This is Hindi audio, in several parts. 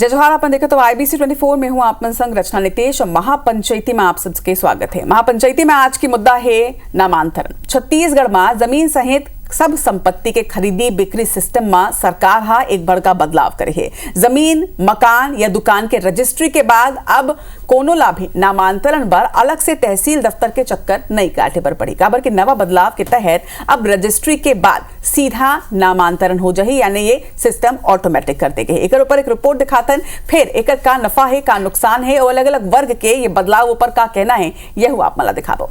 जय जोहार। अपन देखे तो IBC 24 में हूँ आपमन संग रचना नितेश और महापंचायती में आप सबके स्वागत है। महापंचायती में आज की मुद्दा है नामांतरण। छत्तीसगढ़ में जमीन सहित सब संपत्ति के खरीदी बिक्री सिस्टम में सरकार हा एक बड़का बदलाव करे है। जमीन, मकान या दुकान के रजिस्ट्री के बाद अब कोनो ला भी नामांतरण पर अलग से तहसील दफ्तर के चक्कर नहीं काटे पर पड़ी। काबर के नवा बदलाव के तहत अब रजिस्ट्री के बाद सीधा नामांतरण हो जाए, यानी ये सिस्टम ऑटोमेटिक कर देगे। एक ऊपर एक रिपोर्ट दिखातन, फिर एक का नफा है, का नुकसान है और अलग अलग वर्ग के ये बदलाव ऊपर का कहना है, यह आप मला दिखाबो।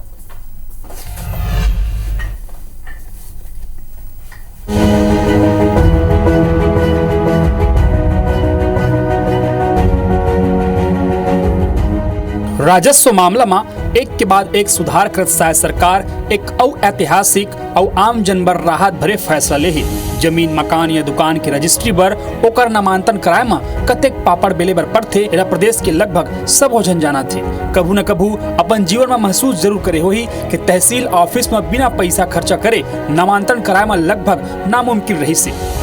राजस्व मामला में एक के बाद एक सुधार करत साय सरकार एक ऐतिहासिक और आम जनबर राहत भरे फैसला ले ही। जमीन, मकान या दुकान के रजिस्ट्री पर ओकर नामांतरण कराए में कतेक पापड़ बेले बर पड़थे, एला प्रदेश के लगभग सब हो जाना थे। कभू न कभू अपन जीवन में महसूस जरूर करे होही कि तहसील ऑफिस में बिना पैसा खर्चा करे नामांतरण कराए में लगभग नामुमकिन रही से।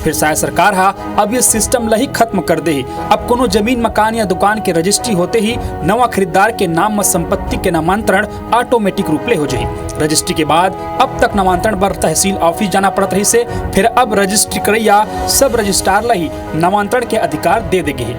फिर शायद सरकार हा अब ये सिस्टम ला ही खत्म कर दे। अब कोनो जमीन, मकान या दुकान के रजिस्ट्री होते ही नवा खरीदार के नाम में संपत्ति के नामांतरण ऑटोमेटिक रूप ले हो जाए। रजिस्ट्री के बाद अब तक नामांतरण पर तहसील ऑफिस जाना पड़त रही से, फिर अब रजिस्ट्री करैया सब रजिस्ट्रार ला ही नामांतरण के अधिकार दे देगे।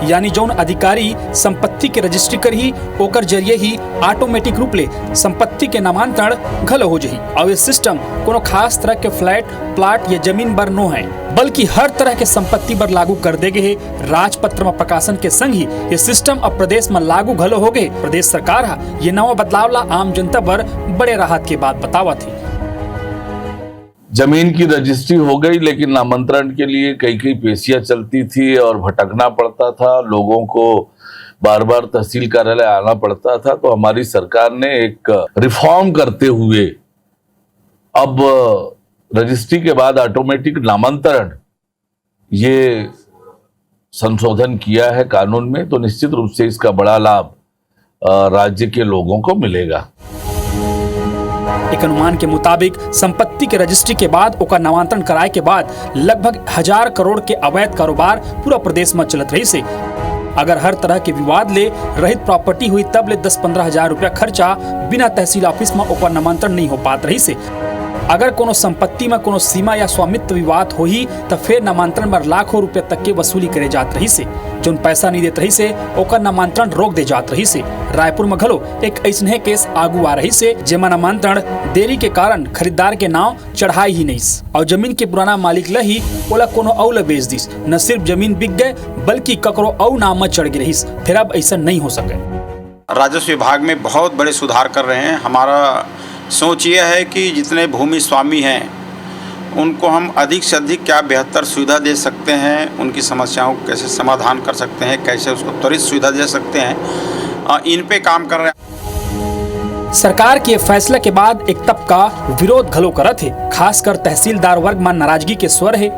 यानी जौन अधिकारी संपत्ति के रजिस्ट्री कर ही ओकर जरिए ही ऑटोमेटिक रूप ले संपत्ति के नामांतरण घलो हो जाही। और ये सिस्टम कोनो खास तरह के फ्लैट, प्लाट या जमीन पर नो है, बल्कि हर तरह के संपत्ति पर लागू कर देगे है। राजपत्र में प्रकाशन के संग ही ये सिस्टम अब प्रदेश में लागू घलो हो गए। प्रदेश सरकार हा ये नवा बदलाव ला आम जनता पर बड़े राहत के बात बतावा थी। जमीन की रजिस्ट्री हो गई, लेकिन नामांतरण के लिए कई पेशियां चलती थी और भटकना पड़ता था, लोगों को बार बार तहसील कार्यालय आना पड़ता था। तो हमारी सरकार ने एक रिफॉर्म करते हुए अब रजिस्ट्री के बाद ऑटोमेटिक नामांतरण ये संशोधन किया है कानून में। तो निश्चित रूप से इसका बड़ा लाभ राज्य के लोगों को मिलेगा। एक अनुमान के मुताबिक संपत्ति के रजिस्ट्री के बाद ओकर नामांतरण कराए के बाद लगभग 1000 करोड़ के अवैध कारोबार पूरा प्रदेश में चलत रही से। अगर हर तरह के विवाद ले रहित प्रॉपर्टी हुई तब ले 10-15 हजार रुपया खर्चा बिना तहसील ऑफिस में ओकर नामांतरण नहीं हो पात रही से। अगर कोनो संपत्ति में कोनो सीमा या स्वामित्व विवाद हो ही तो फिर नामांतरण पर लाखों रुपए तक के वसूली करे जात रही से। जोन पैसा नहीं देत रही से ओकर नामांतरण रोक दे जात रही से। रायपुर में घलो एक ऐसने केस आगू आ रही से जेमा नामांतरण देरी के कारण खरीदार के नाव चढ़ाई ही नहीं और जमीन के पुराना मालिक ला ही ओला कोनो औ ला बेच दिस। न सिर्फ जमीन बिक गए बल्कि ककरो औ नाम में चढ़ गई रही। फिर अब ऐसा नहीं हो सके। राजस्व विभाग में बहुत बड़े सुधार कर रहे हैं। हमारा सोच ये है कि जितने भूमि स्वामी हैं उनको हम अधिक से अधिक क्या बेहतर सुविधा दे सकते हैं, उनकी समस्याओं को कैसे समाधान कर सकते हैं, कैसे उसको त्वरित सुविधा दे सकते हैं, इन पे काम कर रहे हैं। सरकार के फैसले के बाद एक तबका विरोध घलो करत है, खासकर तहसीलदार वर्ग में नाराजगी के स्वर है।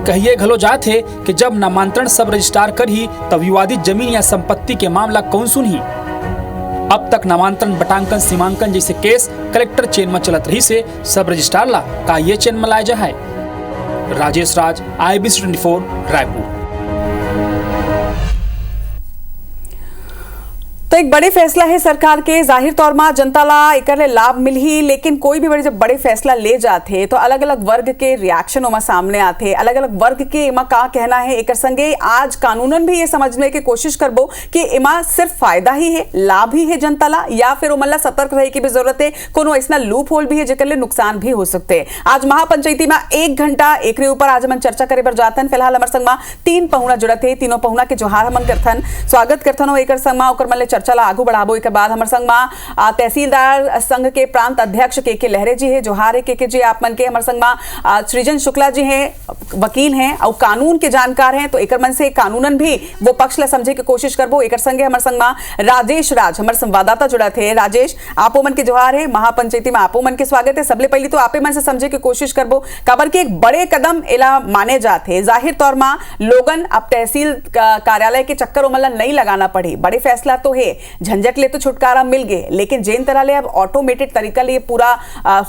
कहिए घलो जात है कि जब नामांतरण सब रजिस्ट्रार कर ही तब विवादित जमीन या संपत्ति के मामला कौन सुन ही। अब तक नामांतरण, बटांकन, सीमांकन जैसे केस कलेक्टर चेन में चलत रही से सब रजिस्ट्रार ला का ये चेन में लाया जाए। राजेश राज, IBC 24 रायपुर। तो एक बड़े फैसला है सरकार के। जाहिर तौर में जनता ला एकरे लाभ मिल ही, लेकिन कोई भी जब बड़े फैसला ले जाते तो अलग अलग वर्ग के रिएक्शन में सामने आते। अलग अलग वर्ग के इमा का कहना है। एक संगे आज कानूनन भी ये समझने की कोशिश करबो कि इमा सिर्फ फायदा ही है, लाभ ही है जनता ला, या फिर उमला सतर्क रहे की भी जरूरत है। कोनो ऐसा लूप होल भी है जेकर ले नुकसान भी हो सकते हैं। आज महापंचायती में 1 घंटा एकरे ऊपर आज हम चर्चा करे बर जातन। फिलहाल हमार संग में 3 पहुना जुड़त है। तीनों पहुना के जोहार हमन करथन, स्वागत करथन। और एकर संग में ओकर मन ले चर्चा ला आगू बढ़ाबो। एक बाद हमर संग में तहसीलदार संघ के प्रांत अध्यक्ष के लहरे जी है। जोहार के जी आप मन के। हमर संग में सृजन शुक्ला जी हैं, वकील हैं और कानून के जानकार हैं। तो एकर मन से कानूनन भी वो पक्ष ला समझे की कोशिश करबो। एकर संगे हमर संग में राजेश राज, हमर संवाददाता जुड़ा थे। राजेश, आपो मन के जोहार है। महापंचायती में आपो मन के स्वागत है। सबले पहले तो आपे मन से समझे की कोशिश करबो काबर के एक बड़े कदम एला माने जाते। जाहिर तौर में लोगन अब तहसील कार्यालय के चक्कर उमला नहीं लगाना पड़ी। बड़े फैसला तो है, झंझट ले तो छुटकारा मिल गए, लेकिन जेन तरह ले अब ऑटोमेटेड तरीका ले पूरा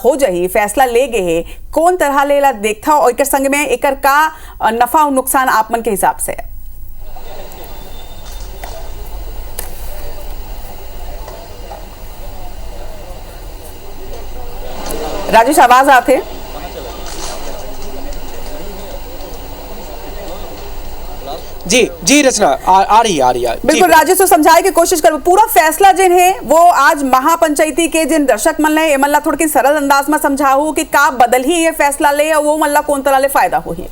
हो जाही, फैसला ले गए है, कौन तरह ले ला देखता और एक संग में एकर का नफा और नुकसान आप मन के हिसाब से? राजेश, आवाज आते? जी जी रचना आ रही है बिल्कुल राजेश, तो समझाए की कोशिश करो पूरा फैसला जिन है वो आज महापंचायती के जिन दर्शक मन है मल्ला थोड़ी की सरल अंदाज में समझाओ कि का बदल ही ये फैसला ले और वो मल्ला कौन तरह ले फायदा हो ही।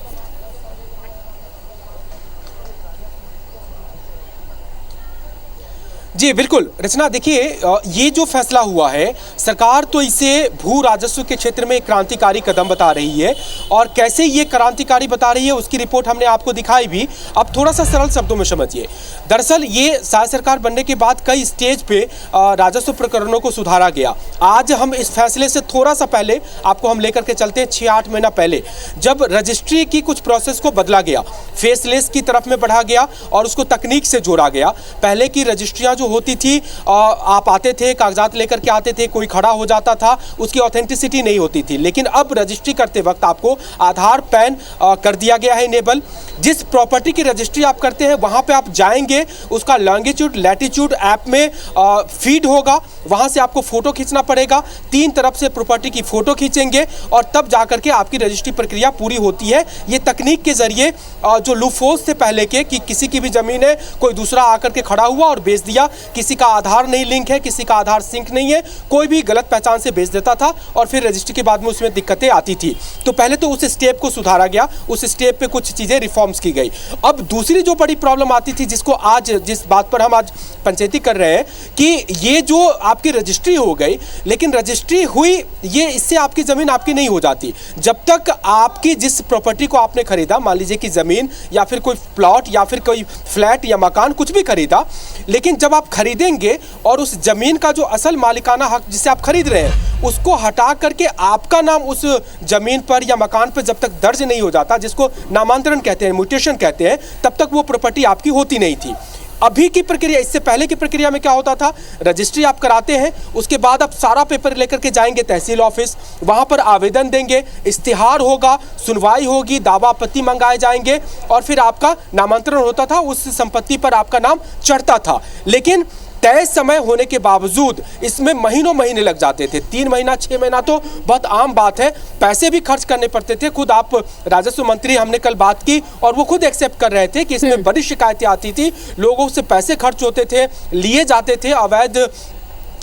जी बिल्कुल रचना, देखिए ये जो फैसला हुआ है, सरकार तो इसे भू राजस्व के क्षेत्र में एक क्रांतिकारी कदम बता रही है और कैसे ये क्रांतिकारी बता रही है उसकी रिपोर्ट हमने आपको दिखाई भी। अब थोड़ा सा सरल शब्दों में समझिए। दरअसल ये सहायक सरकार बनने के बाद कई स्टेज पे राजस्व प्रकरणों को सुधारा गया। आज हम इस फैसले से थोड़ा सा पहले आपको हम लेकर के चलते हैं 6-8 महीना पहले, जब रजिस्ट्री की कुछ प्रोसेस को बदला गया, फेसलेस की तरफ में बढ़ा गया और उसको तकनीक से जोड़ा गया। पहले की रजिस्ट्रियाँ होती थी, आप आते थे, कागजात लेकर के आते थे, कोई खड़ा हो जाता था, उसकी ऑथेंटिसिटी नहीं होती थी। लेकिन अब रजिस्ट्री करते वक्त आपको आधार पैन कर दिया गया है इनेबल। जिस प्रॉपर्टी की रजिस्ट्री आप करते हैं वहां पे आप जाएंगे, उसका लॉन्गिट्यूड लैटिट्यूड ऐप में फीड होगा, वहां से आपको फोटो खींचना पड़ेगा, 3 तरफ से प्रॉपर्टी की फोटो खींचेंगे और तब जाकर के आपकी रजिस्ट्री प्रक्रिया पूरी होती है। ये तकनीक के जरिए जो लूपहोल्स थे पहले के कि किसी की भी जमीन है, कोई दूसरा आकर के खड़ा हुआ और बेच दिया, किसी का आधार नहीं लिंक है, किसी का आधार सिंक नहीं है, कोई भी गलत पहचान से बेच देता था और फिर रजिस्ट्री के बाद में उसमें दिक्कतें आती थी। तो पहले तो उस स्टेप को सुधारा गया, उस स्टेप पे कुछ चीज़ें रिफॉर्म्स की गई। अब दूसरी जो बड़ी प्रॉब्लम आती थी, जिसको आज जिस बात पर हम आज पंचायती कर रहे हैं कि ये जो आपकी रजिस्ट्री हो गई, लेकिन रजिस्ट्री हुई, ये इससे आपकी ज़मीन आपकी नहीं हो जाती जब तक आपकी जिस प्रॉपर्टी को आपने खरीदा, मान लीजिए कि ज़मीन या फिर कोई प्लॉट या फिर कोई फ्लैट या मकान कुछ भी खरीदा, लेकिन जब आप खरीदेंगे और उस जमीन का जो असल मालिकाना हक जिसे आप खरीद रहे हैं उसको हटा करके आपका नाम उस जमीन पर या मकान पर जब तक दर्ज नहीं हो जाता, जिसको नामांतरण कहते हैं, म्यूटेशन कहते हैं, तब तक वो प्रॉपर्टी आपकी होती नहीं थी। अभी की प्रक्रिया, इससे पहले की प्रक्रिया में क्या होता था, रजिस्ट्री आप कराते हैं, उसके बाद आप सारा पेपर लेकर के जाएंगे तहसील ऑफिस, वहां पर आवेदन देंगे, इश्तिहार होगा, सुनवाई होगी, दावा आपत्ति मंगाए जाएंगे और फिर आपका नामांतरण होता था, उस संपत्ति पर आपका नाम चढ़ता था। लेकिन तय समय होने के बावजूद इसमें महीनों महीने लग जाते थे, 3 महीना 6 महीना तो बहुत आम बात है। पैसे भी खर्च करने पड़ते थे। खुद आप राजस्व मंत्री, हमने कल बात की और वो खुद एक्सेप्ट कर रहे थे कि इसमें बड़ी शिकायतें आती थी, लोगों से पैसे खर्च होते थे, लिए जाते थे, अवैध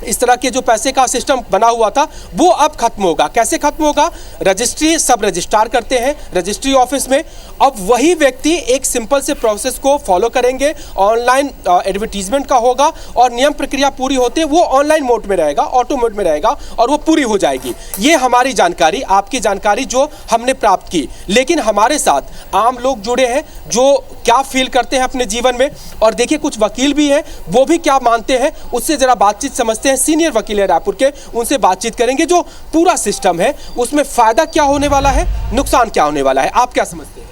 इस तरह के जो पैसे का सिस्टम बना हुआ था वो अब खत्म होगा। कैसे खत्म होगा? रजिस्ट्री सब रजिस्ट्रार करते हैं रजिस्ट्री ऑफिस में। अब वही व्यक्ति एक सिंपल से प्रोसेस को फॉलो करेंगे, ऑनलाइन एडवर्टीजमेंट का होगा और नियम प्रक्रिया पूरी होते वो ऑनलाइन मोड में रहेगा, ऑटो मोड में रहेगा और वो पूरी हो जाएगी। ये हमारी जानकारी, आपकी जानकारी जो हमने प्राप्त की। लेकिन हमारे साथ आम लोग जुड़े हैं जो क्या फील करते हैं अपने जीवन में, और देखिए कुछ वकील भी हैं, वो भी क्या मानते हैं उससे जरा बातचीत समझते हैं। सीनियर वकील है रायपुर के, उनसे बातचीत करेंगे। जो पूरा सिस्टम है उसमें फायदा क्या होने वाला है, नुकसान क्या होने वाला है, आप क्या समझते हैं?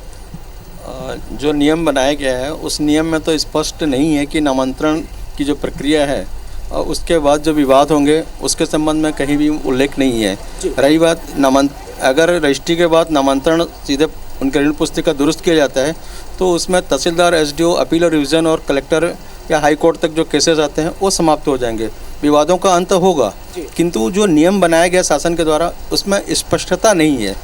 जो नियम बनाया गया है उस नियम में तो स्पष्ट नहीं है कि नामांतरण की जो प्रक्रिया है और उसके बाद जो विवाद होंगे उसके संबंध में कहीं भी उल्लेख नहीं है। रही बात अगर रजिस्ट्री के बाद नामांतरण सीधे उनके ऋण पुस्तिका दुरुस्त किया जाता है तो उसमें तहसीलदार, एसडीओ, अपील और रिवीजन और कलेक्टर या हाई कोर्ट तक जो केसेस आते हैं वो समाप्त हो जाएंगे, विवादों का अंत होगा। किंतु जो नियम बनाया गया शासन के द्वारा उसमें स्पष्टता नहीं है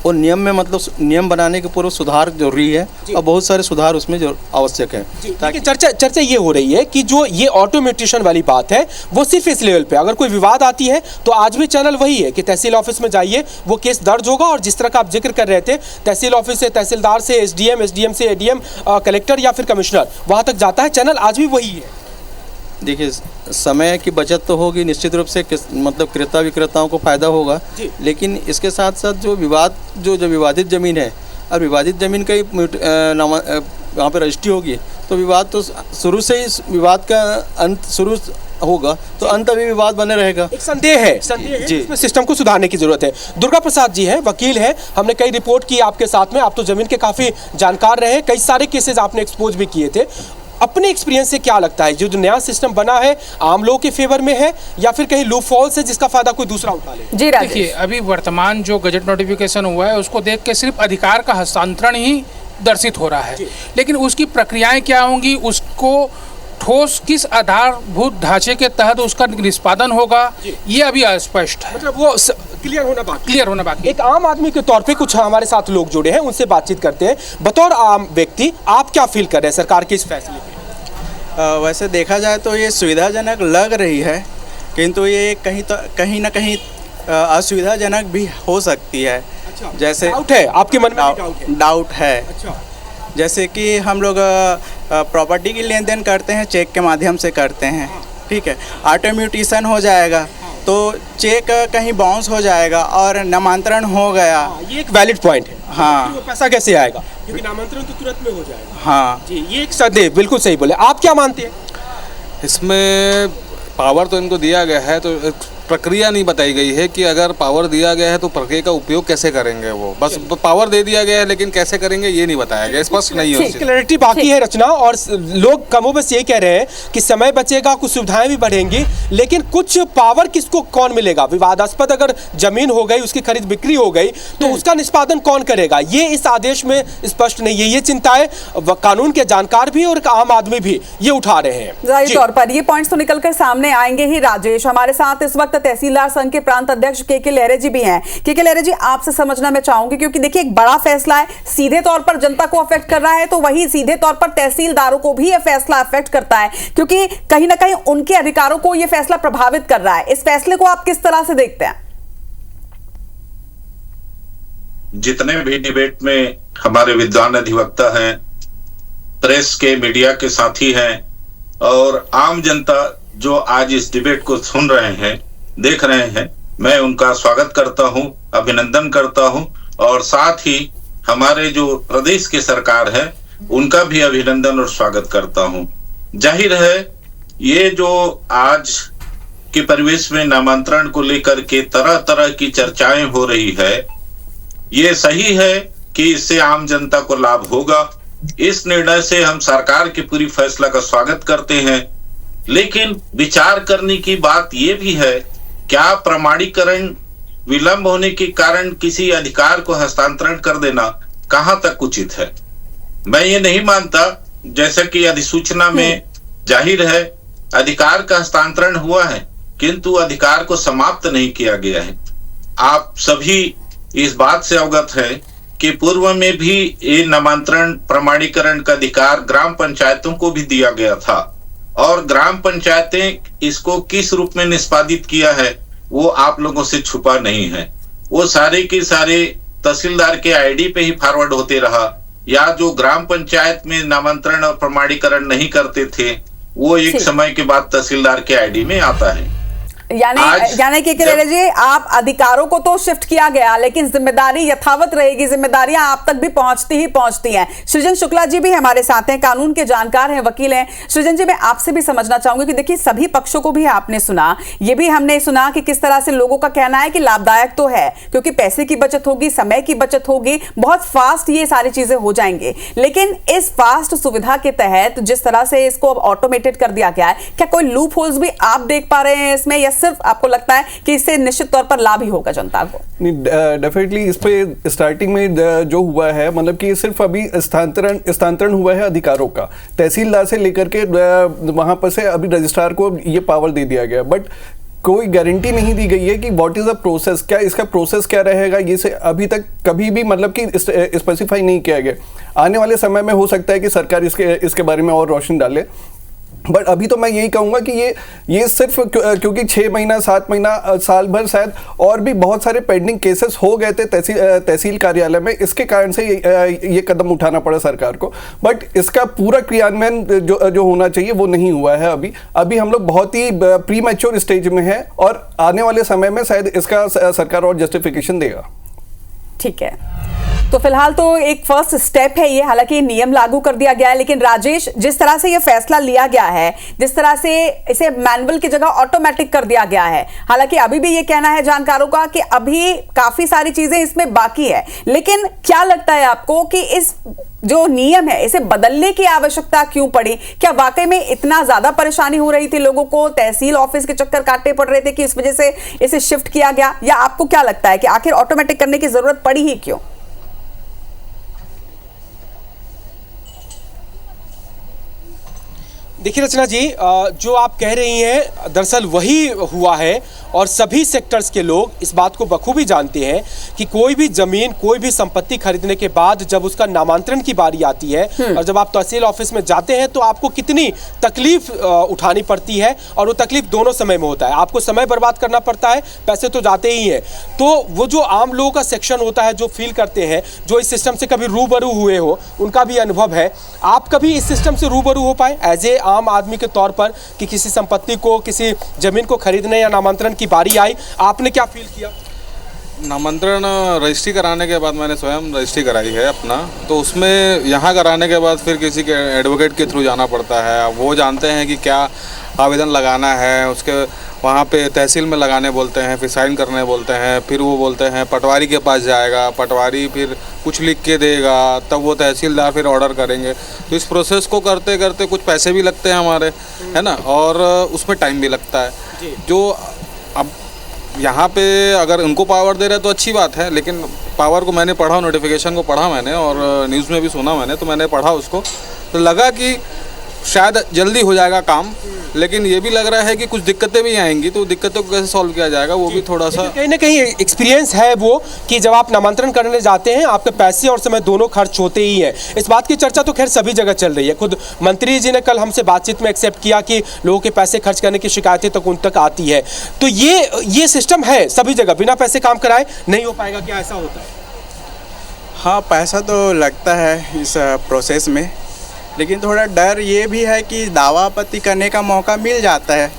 और नियम में मतलब नियम बनाने के पूर्व सुधार जरूरी है और बहुत सारे सुधार उसमें जो आवश्यक है। ताकि चर्चा ये हो रही है कि जो ये ऑटोमेटिशन वाली बात है वो सिर्फ इस लेवल पे, अगर कोई विवाद आती है तो आज भी चैनल वही है कि तहसील ऑफिस में जाइए, वो केस दर्ज होगा और जिस तरह का आप जिक्र कर रहे थे तहसील ऑफिस से तहसीलदार से एसडीएम, एसडीएम से एडीएम, कलेक्टर या फिर कमिश्नर, वहाँ तक जाता है। चैनल आज भी वही है। देखिए समय की बचत तो होगी निश्चित रूप से, मतलब क्रेता विक्रेताओं को फायदा होगा, लेकिन इसके साथ साथ जो विवादित ज़मीन है और विवादित ज़मीन का वहाँ पर रजिस्ट्री होगी तो विवाद तो शुरू से ही विवाद का अंत शुरू होगा तो अंत अभी विवाद बने रहेगा। एक संदेह है जी, इसमें सिस्टम को सुधारने की जरूरत है। दुर्गा प्रसाद जी हैं, वकील हैं, हमने कई रिपोर्ट की आपके साथ में, आप तो जमीन के काफ़ी जानकार रहे, कई सारे केसेस आपने एक्सपोज भी किए थे। अपने एक्सपीरियंस से क्या लगता है जो नया सिस्टम बना है आम लोगों के फेवर में है या फिर कहीं लूप हॉल्स है जिसका फायदा कोई दूसरा उठा ले? जी देखिए, अभी वर्तमान जो गजट नोटिफिकेशन हुआ है उसको देख के सिर्फ अधिकार का हस्तांतरण ही दर्शित हो रहा है, लेकिन उसकी प्रक्रियाएं क्या होंगी, उसको ठोस किस आधारभूत ढांचे के तहत उसका निष्पादन होगा ये अभी अस्पष्ट है। मतलब वो क्लियर होना बाकी। एक आम आदमी के तौर पे कुछ हमारे साथ लोग जुड़े हैं, उनसे बातचीत करते हैं। बतौर आम व्यक्ति आप क्या फील कर रहे हैं सरकार के इस फैसले पे? वैसे देखा जाए तो ये सुविधाजनक लग रही है, किंतु ये कहीं ना कहीं असुविधाजनक भी हो सकती है। जैसे डाउट है आपके मन में? डाउट है। अच्छा। जैसे कि हम लोग प्रॉपर्टी की लेन देन करते हैं, चेक के माध्यम से करते हैं, ठीक है। ऑटोम्यूटेशन हो जाएगा तो चेक कहीं बाउंस हो जाएगा और नामांतरण हो गया। ये एक वैलिड पॉइंट है। हाँ, वो पैसा कैसे आएगा, क्योंकि नामांतरण तो तुरंत में हो जाएगा। हाँ जी, ये एक सदैव बिल्कुल सही बोले। आप क्या मानते हैं? इसमें पावर तो इनको दिया गया है, तो प्रक्रिया नहीं बताई गई है कि अगर पावर दिया गया है तो प्रक्रिया का उपयोग कैसे करेंगे। वो बस पावर दे दिया गया है, लेकिन कैसे करेंगे ये नहीं बताया गया, स्पष्ट नहीं है। क्लैरिटी बाकी है रचना, और लोग कमोबेश यही कह रहे हैं कि समय बचेगा, कुछ सुविधाएं भी बढ़ेंगी, लेकिन कुछ पावर किसको कौन मिलेगा? विवादास्पद अगर जमीन हो गई, उसकी खरीद बिक्री हो गई, तो उसका निष्पादन कौन करेगा? ये इस आदेश में स्पष्ट नहीं है। ये चिंताएं कानून के जानकार भी और आम आदमी भी ये उठा रहे हैं। जाहिर तौर पर ये पॉइंट्स तो निकलकर सामने आएंगे ही। राजेश, हमारे साथ इस वक्त तहसीलदार संघ के प्रांत अध्यक्ष के लहरे जी भी हैं। के लहरे जी, आपसे समझना मैं चाहूंगी, क्योंकि देखिए एक बड़ा फैसला है, सीधे तौर पर जनता को अफेक्ट कर रहा है, तो वही सीधे तौर पर तहसीलदारों को भी यह फैसला अफेक्ट करता है, क्योंकि कहीं ना कहीं उनके अधिकारों को यह फैसला प्रभावित कर रहा है। इस फैसले को आप किस तरह से देखते हैं? जितने भी डिबेट में हमारे विद्वान अधिवक्ता हैं, प्रेस के, मीडिया के साथी हैं और आम जनता जो आज इस डिबेट को सुन रहे हैं, देख रहे हैं, मैं उनका स्वागत करता हूं, अभिनंदन करता हूं, और साथ ही हमारे जो प्रदेश की सरकार है उनका भी अभिनंदन और स्वागत करता हूं। जाहिर है ये जो आज के परिवेश में नामांतरण को लेकर के तरह तरह की चर्चाएं हो रही है, ये सही है कि इससे आम जनता को लाभ होगा। इस निर्णय से हम सरकार की पूरी फैसला का स्वागत करते हैं, लेकिन विचार करने की बात यह भी है, क्या प्रमाणीकरण विलंब होने के कारण किसी अधिकार को हस्तांतरण कर देना कहां तक उचित है? मैं ये नहीं मानता। जैसा कि अधिसूचना में जाहिर है अधिकार का हस्तांतरण हुआ है, किंतु अधिकार को समाप्त नहीं किया गया है। आप सभी इस बात से अवगत है कि पूर्व में भी ये नामांतरण प्रमाणीकरण का अधिकार ग्राम पंचायतों को भी दिया गया था, और ग्राम पंचायतें इसको किस रूप में निष्पादित किया है वो आप लोगों से छुपा नहीं है। वो सारे के सारे तहसीलदार के आईडी पे ही फॉरवर्ड होते रहा, या जो ग्राम पंचायत में नामांतरण और प्रमाणीकरण नहीं करते थे वो एक समय के बाद तहसीलदार के आईडी में आता है। यानी कि जी, आप अधिकारों को तो शिफ्ट किया गया, लेकिन जिम्मेदारी यथावत रहेगी, जिम्मेदारियां आप तक भी पहुंचती हैं। सृजन शुक्ला जी भी हमारे साथ हैं, कानून के जानकार हैं, वकील हैं। सृजन जी, मैं आपसे भी समझना चाहूंगी कि देखिए सभी पक्षों को भी आपने सुना, ये भी हमने सुना कि किस तरह से लोगों का कहना है कि लाभदायक तो है, क्योंकि पैसे की बचत होगी, समय की बचत होगी, बहुत फास्ट ये सारी चीजें हो जाएंगी। लेकिन इस फास्ट सुविधा के तहत जिस तरह से इसको अब ऑटोमेटेड कर दिया गया है, क्या कोई लूप होल्स भी आप देख पा रहे हैं इसमें, या सिर्फ आपको लगता है कि इससे निश्चित तौर पर लाभ ही होगा जनता को? नहीं, डेफिनेटली इस पे स्टार्टिंग में जो हुआ है, मतलब कि सिर्फ अभी स्थानांतरण हुआ है अधिकारों का, तहसीलदार से लेकर के वहां पर से अभी रजिस्ट्रार को ये पावर दे दिया गया, बट कोई गारंटी नहीं दी गई है कि व्हाट इज द प्रोसेस, क्या इसका प्रोसेस क्या रहेगा, ये से अभी तक कभी भी मतलब कि स्पेसिफाई नहीं किया गया। आने वाले समय में हो सकता है कि सरकार इसके बारे में और रोशनी डाले, बट अभी तो मैं यही कहूँगा कि ये सिर्फ क्योंकि 6 महीना 7 महीना साल भर शायद और भी बहुत सारे पेंडिंग केसेस हो गए थे तहसील कार्यालय में, इसके कारण से ये कदम उठाना पड़ा सरकार को। बट इसका पूरा क्रियान्वयन जो होना चाहिए वो नहीं हुआ है। अभी हम लोग बहुत ही प्री मैच्योर स्टेज में है, और आने वाले समय में शायद इसका सरकार और जस्टिफिकेशन देगा। ठीक है, तो फिलहाल तो एक फर्स्ट स्टेप है ये, हालांकि नियम लागू कर दिया गया है, लेकिन राजेश, जिस तरह से ये फैसला लिया गया है, जिस तरह से इसे मैनुअल की जगह ऑटोमेटिक कर दिया गया है, हालांकि अभी भी ये कहना है जानकारों का कि अभी काफी सारी चीजें इसमें बाकी है, लेकिन क्या लगता है आपको कि इस जो नियम है इसे बदलने की आवश्यकता क्यों पड़ी? क्या वाकई में इतना ज्यादा परेशानी हो रही थी लोगों को, तहसील ऑफिस के चक्कर काटने पड़ रहे थे कि इस वजह से इसे शिफ्ट किया गया, या आपको क्या लगता है कि आखिर ऑटोमेटिक करने की जरूरत पड़ी ही क्यों? देखिए रचना जी, जो आप कह रही हैं दरअसल वही हुआ है और सभी सेक्टर्स के लोग इस बात को बखूबी जानते हैं कि कोई भी जमीन, कोई भी संपत्ति खरीदने के बाद जब उसका नामांतरण की बारी आती है और जब आप तहसील ऑफिस में जाते हैं तो आपको कितनी तकलीफ उठानी पड़ती है, और वो तकलीफ दोनों समय में होता है। आपको समय बर्बाद करना पड़ता है, पैसे तो जाते ही हैं। तो वो जो आम लोगों का सेक्शन होता है, जो फील करते हैं, जो इस सिस्टम से कभी रूबरू हुए हो, उनका भी अनुभव है। आप कभी इस सिस्टम से रूबरू हो पाए एज ए आम आदमी के तौर पर कि किसी संपत्ति को, किसी जमीन को खरीदने या नामांतरण की बारी आई, आपने क्या फील किया? नामांतरण रजिस्ट्री कराने के बाद मैंने स्वयं रजिस्ट्री कराई है अपना, तो उसमें यहाँ कराने के बाद फिर किसी के एडवोकेट के थ्रू जाना पड़ता है। वो जानते हैं कि क्या आवेदन लगाना है, उसके वहाँ पे तहसील में लगाने बोलते हैं, फिर साइन करने बोलते हैं, फिर वो बोलते हैं पटवारी के पास जाएगा, पटवारी फिर कुछ लिख के देगा, तब वो तहसीलदार फिर ऑर्डर करेंगे। तो इस प्रोसेस को करते करते कुछ पैसे भी लगते हैं हमारे, है ना, और उसमें टाइम भी लगता है। जो अब यहाँ पे अगर उनको पावर दे रहे तो अच्छी बात है, लेकिन पावर को मैंने पढ़ा, नोटिफिकेशन को पढ़ा मैंने और न्यूज़ में भी सुना मैंने, तो मैंने पढ़ा उसको, तो लगा कि शायद जल्दी हो जाएगा काम, लेकिन ये भी लग रहा है कि कुछ दिक्कतें भी आएंगी, तो दिक्कतों को कैसे सॉल्व किया जाएगा वो भी थोड़ा सा कहीं ना कहीं एक्सपीरियंस है वो कि जब आप नामांतरण करने जाते हैं आपके पैसे और समय दोनों खर्च होते ही हैं। इस बात की चर्चा तो खैर सभी जगह चल रही है। खुद मंत्री जी ने कल हमसे बातचीत में एक्सेप्ट किया कि लोगों के पैसे खर्च करने की शिकायतें तक उन तक आती है। तो ये सिस्टम है सभी जगह, बिना पैसे काम कराए नहीं हो पाएगा, क्या ऐसा होता है? हाँ, पैसा तो लगता है इस प्रोसेस में, लेकिन थोड़ा डर ये भी है कि दावा आपत्ति करने का मौका मिल जाता है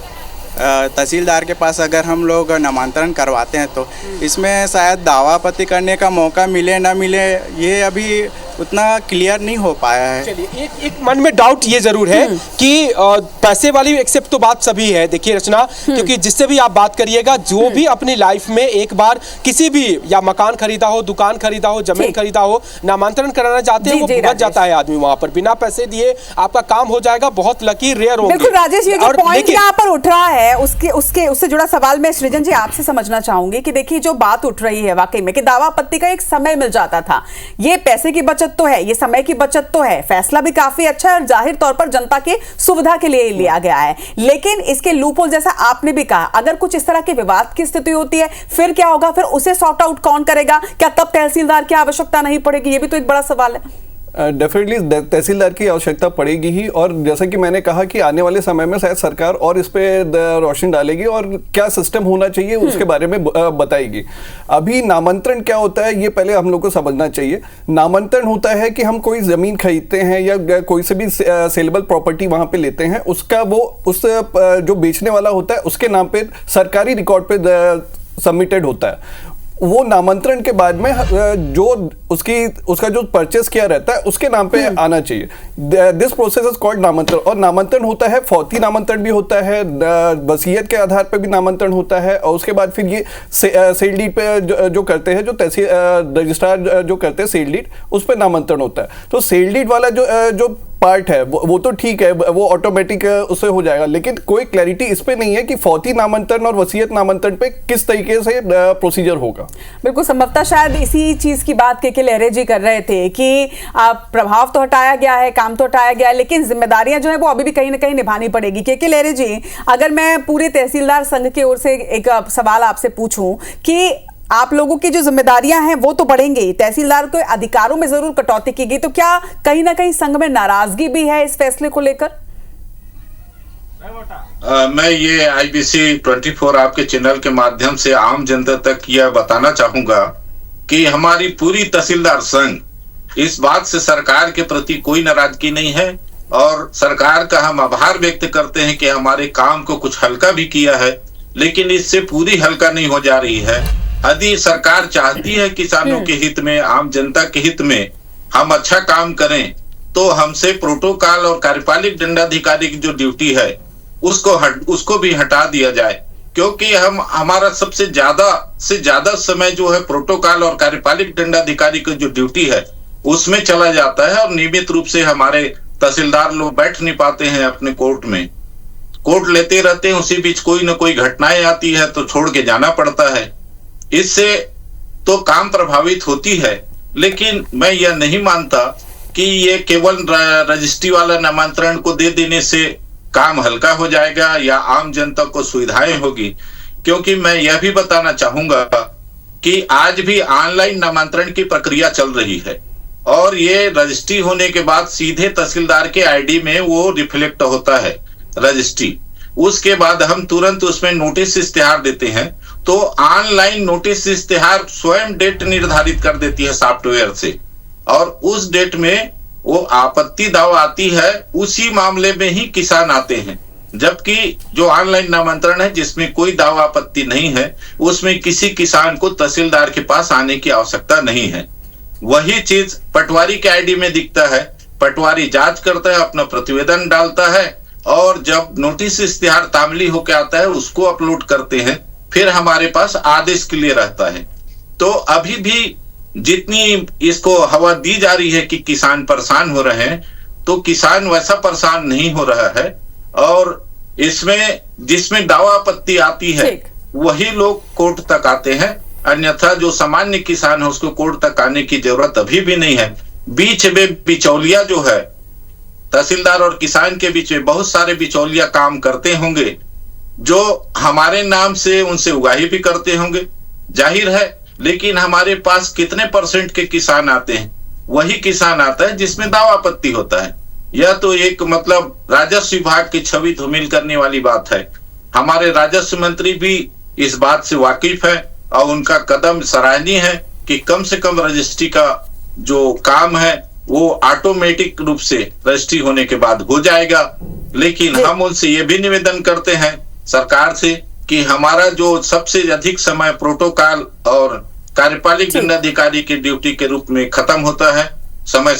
तहसीलदार के पास अगर हम लोग नामांतरण करवाते हैं, तो इसमें शायद दावा आपत्ति करने का मौका मिले ना मिले ये अभी उतना क्लियर नहीं हो पाया है। चलिए, एक मन में डाउट ये जरूर है कि पैसे वाली एक्सेप्ट तो बात सभी है। देखिए रचना, क्योंकि जिससे भी आप बात करिएगा, जो भी अपनी लाइफ में एक बार किसी भी या मकान खरीदा हो, दुकान खरीदा हो, जमीन खरीदा हो, नामांतरण कराना चाहते हैं, वो भुगत जाता है आदमी वहां पर। बिना पैसे दिए आपका काम हो जाएगा, बहुत लकी रेयर होंगे। बिल्कुल राजेश, ये जो पॉइंट यहाँ पर उठ रहा है उससे जुड़ा सवाल मैं सृजन जी आपसे समझना चाहूंगी कि देखिए जो बात उठ रही है वाकई में कि दावा आपत्ति का एक समय मिल जाता था, ये पैसे की बचत तो है, ये समय की बचत तो है, फैसला भी काफी अच्छा है और जाहिर तौर पर जनता के सुविधा के लिए लिया गया है। लेकिन इसके लूपहोल, जैसा आपने भी कहा, अगर कुछ इस तरह के विवाद की स्थिति होती है फिर क्या होगा? फिर उसे सॉर्ट आउट कौन करेगा? क्या तब तहसीलदार की आवश्यकता नहीं पड़ेगी? ये भी तो एक बड़ा सवाल है। डेफिनेटली तहसीलदार की आवश्यकता पड़ेगी ही, और जैसा कि मैंने कहा कि आने वाले समय में शायद सरकार और इस पे रोशनी डालेगी और क्या सिस्टम होना चाहिए उसके बारे में बताएगी। अभी नामांतरण क्या होता है ये पहले हम लोग को समझना चाहिए। नामांतरण होता है कि हम कोई जमीन खरीदते हैं या कोई से भी सेलेबल प्रॉपर्टी वहां पे लेते हैं, उसका वो उस जो बेचने वाला होता है उसके नाम पे सरकारी रिकॉर्ड पे सबमिटेड होता है। वो नामांतरण के बाद में जो उसका जो परचेस किया रहता है उसके नाम पे आना चाहिए। दिस प्रोसेस इज कॉल्ड नामांतरण। और नामांतरण होता है, फौती नामांतरण भी होता है, वसीयत के आधार पे भी नामांतरण होता है, और उसके बाद फिर ये सेल डीड पे जो करते हैं, जो तहसील रजिस्ट्रार जो करते हैं सेल डीड, उस पर नामांतरण होता है। तो सेल डीड वाला जो पार्ट है वो तो ठीक है, वो ऑटोमेटिक उससे हो जाएगा, लेकिन कोई क्लैरिटी इस पे नहीं है कि फौती नामांतरण और वसीयत नामांतरण पे किस तरीके से प्रोसीजर होगा। बिल्कुल, संभवतः शायद इसी चीज की बात के लहरे जी कर रहे थे कि प्रभाव तो हटाया गया है, काम तो हटाया गया है, लेकिन जिम्मेदारियां जो है वो अभी भी कहीं ना कहीं निभानी पड़ेगी। के लहरे जी, अगर मैं पूरे तहसीलदार संघ की ओर से एक सवाल आपसे पूछूं कि आप लोगों की जो जिम्मेदारियां हैं वो तो बढ़ेंगी, तहसीलदार के अधिकारों में जरूर कटौती की गई, तो क्या कहीं ना कहीं संघ में नाराजगी भी है इस फैसले को लेकर? मैं ये IBC 24 आपके चैनल के माध्यम से आम जनता तक यह बताना चाहूंगा कि हमारी पूरी तहसीलदार संघ इस बात से सरकार के प्रति कोई नाराजगी नहीं है, और सरकार का हम आभार व्यक्त करते हैं कि हमारे काम को कुछ हल्का भी किया है, लेकिन इससे पूरी हल्का नहीं हो जा रही है। यदि सरकार चाहती है किसानों के हित में, आम जनता के हित में हम अच्छा काम करें, तो हमसे प्रोटोकॉल और कार्यपालिक दंडाधिकारी की जो ड्यूटी है उसको भी हटा दिया जाए, क्योंकि हमारा सबसे ज्यादा समय जो है प्रोटोकॉल और कार्यपालिक दंडाधिकारी की जो ड्यूटी है उसमें चला जाता है, और नियमित रूप से हमारे तहसीलदार लोग बैठ नहीं पाते हैं अपने कोर्ट में, कोर्ट लेते रहते हैं, उसी बीच कोई ना कोई घटनाएं आती है तो छोड़ के जाना पड़ता है। इससे तो काम प्रभावित होती है, लेकिन मैं यह नहीं मानता कि ये केवल रजिस्ट्री वाला नामांतरण को दे देने से काम हल्का हो जाएगा या आम जनता को सुविधाएं होगी। क्योंकि मैं यह भी बताना चाहूंगा कि आज भी ऑनलाइन नामांतरण की प्रक्रिया चल रही है और ये रजिस्ट्री होने के बाद सीधे तहसीलदार के आईडी में वो रिफ्लेक्ट होता है रजिस्ट्री। उसके बाद हम तुरंत उसमें नोटिस इश्तेहार देते हैं, तो ऑनलाइन नोटिस इश्तेहार स्वयं डेट निर्धारित कर देती है सॉफ्टवेयर से, और उस डेट में वो आपत्ति दावा आती है, उसी मामले में ही किसान आते हैं। जबकि जो ऑनलाइन नामांतरण है जिसमें कोई दावा आपत्ति नहीं है, उसमें किसी किसान को तहसीलदार के पास आने की आवश्यकता नहीं है। वही चीज पटवारी के आईडी में दिखता है, पटवारी जांच करता है, अपना प्रतिवेदन डालता है और जब नोटिस इश्तिहार तामली होकर आता है उसको अपलोड करते हैं, फिर हमारे पास आदेश के लिए रहता है। तो अभी भी जितनी इसको हवा दी जा रही है कि किसान परेशान हो रहे हैं, तो किसान वैसा परेशान नहीं हो रहा है। और इसमें जिसमें दावा आपत्ति आती है वही लोग कोर्ट तक आते हैं, अन्यथा जो सामान्य किसान है उसको कोर्ट तक आने की जरूरत अभी भी नहीं है। बीच में बिचौलिया जो है, तहसीलदार और किसान के बीच में बहुत सारे बिचौलिया काम करते होंगे, जो हमारे नाम से उनसे उगाही भी करते होंगे, जाहिर है। लेकिन हमारे पास कितने % के किसान आते हैं? वही किसान आता है जिसमें दावा आपत्ति होता है। यह तो एक मतलब राजस्व विभाग की छवि धूमिल करने वाली बात है। हमारे राजस्व मंत्री भी इस बात से वाकिफ है और उनका कदम सराहनीय है कि कम से कम रजिस्ट्री का जो काम है वो ऑटोमेटिक रूप से रजिस्ट्री होने के बाद हो जाएगा। लेकिन हम उनसे ये भी निवेदन करते हैं सरकार से कि हमारा जो सबसे अधिक समय प्रोटोकॉल और कार्यपालिक दंडाधिकारी की ड्यूटी के रूप में खत्म होता है, समय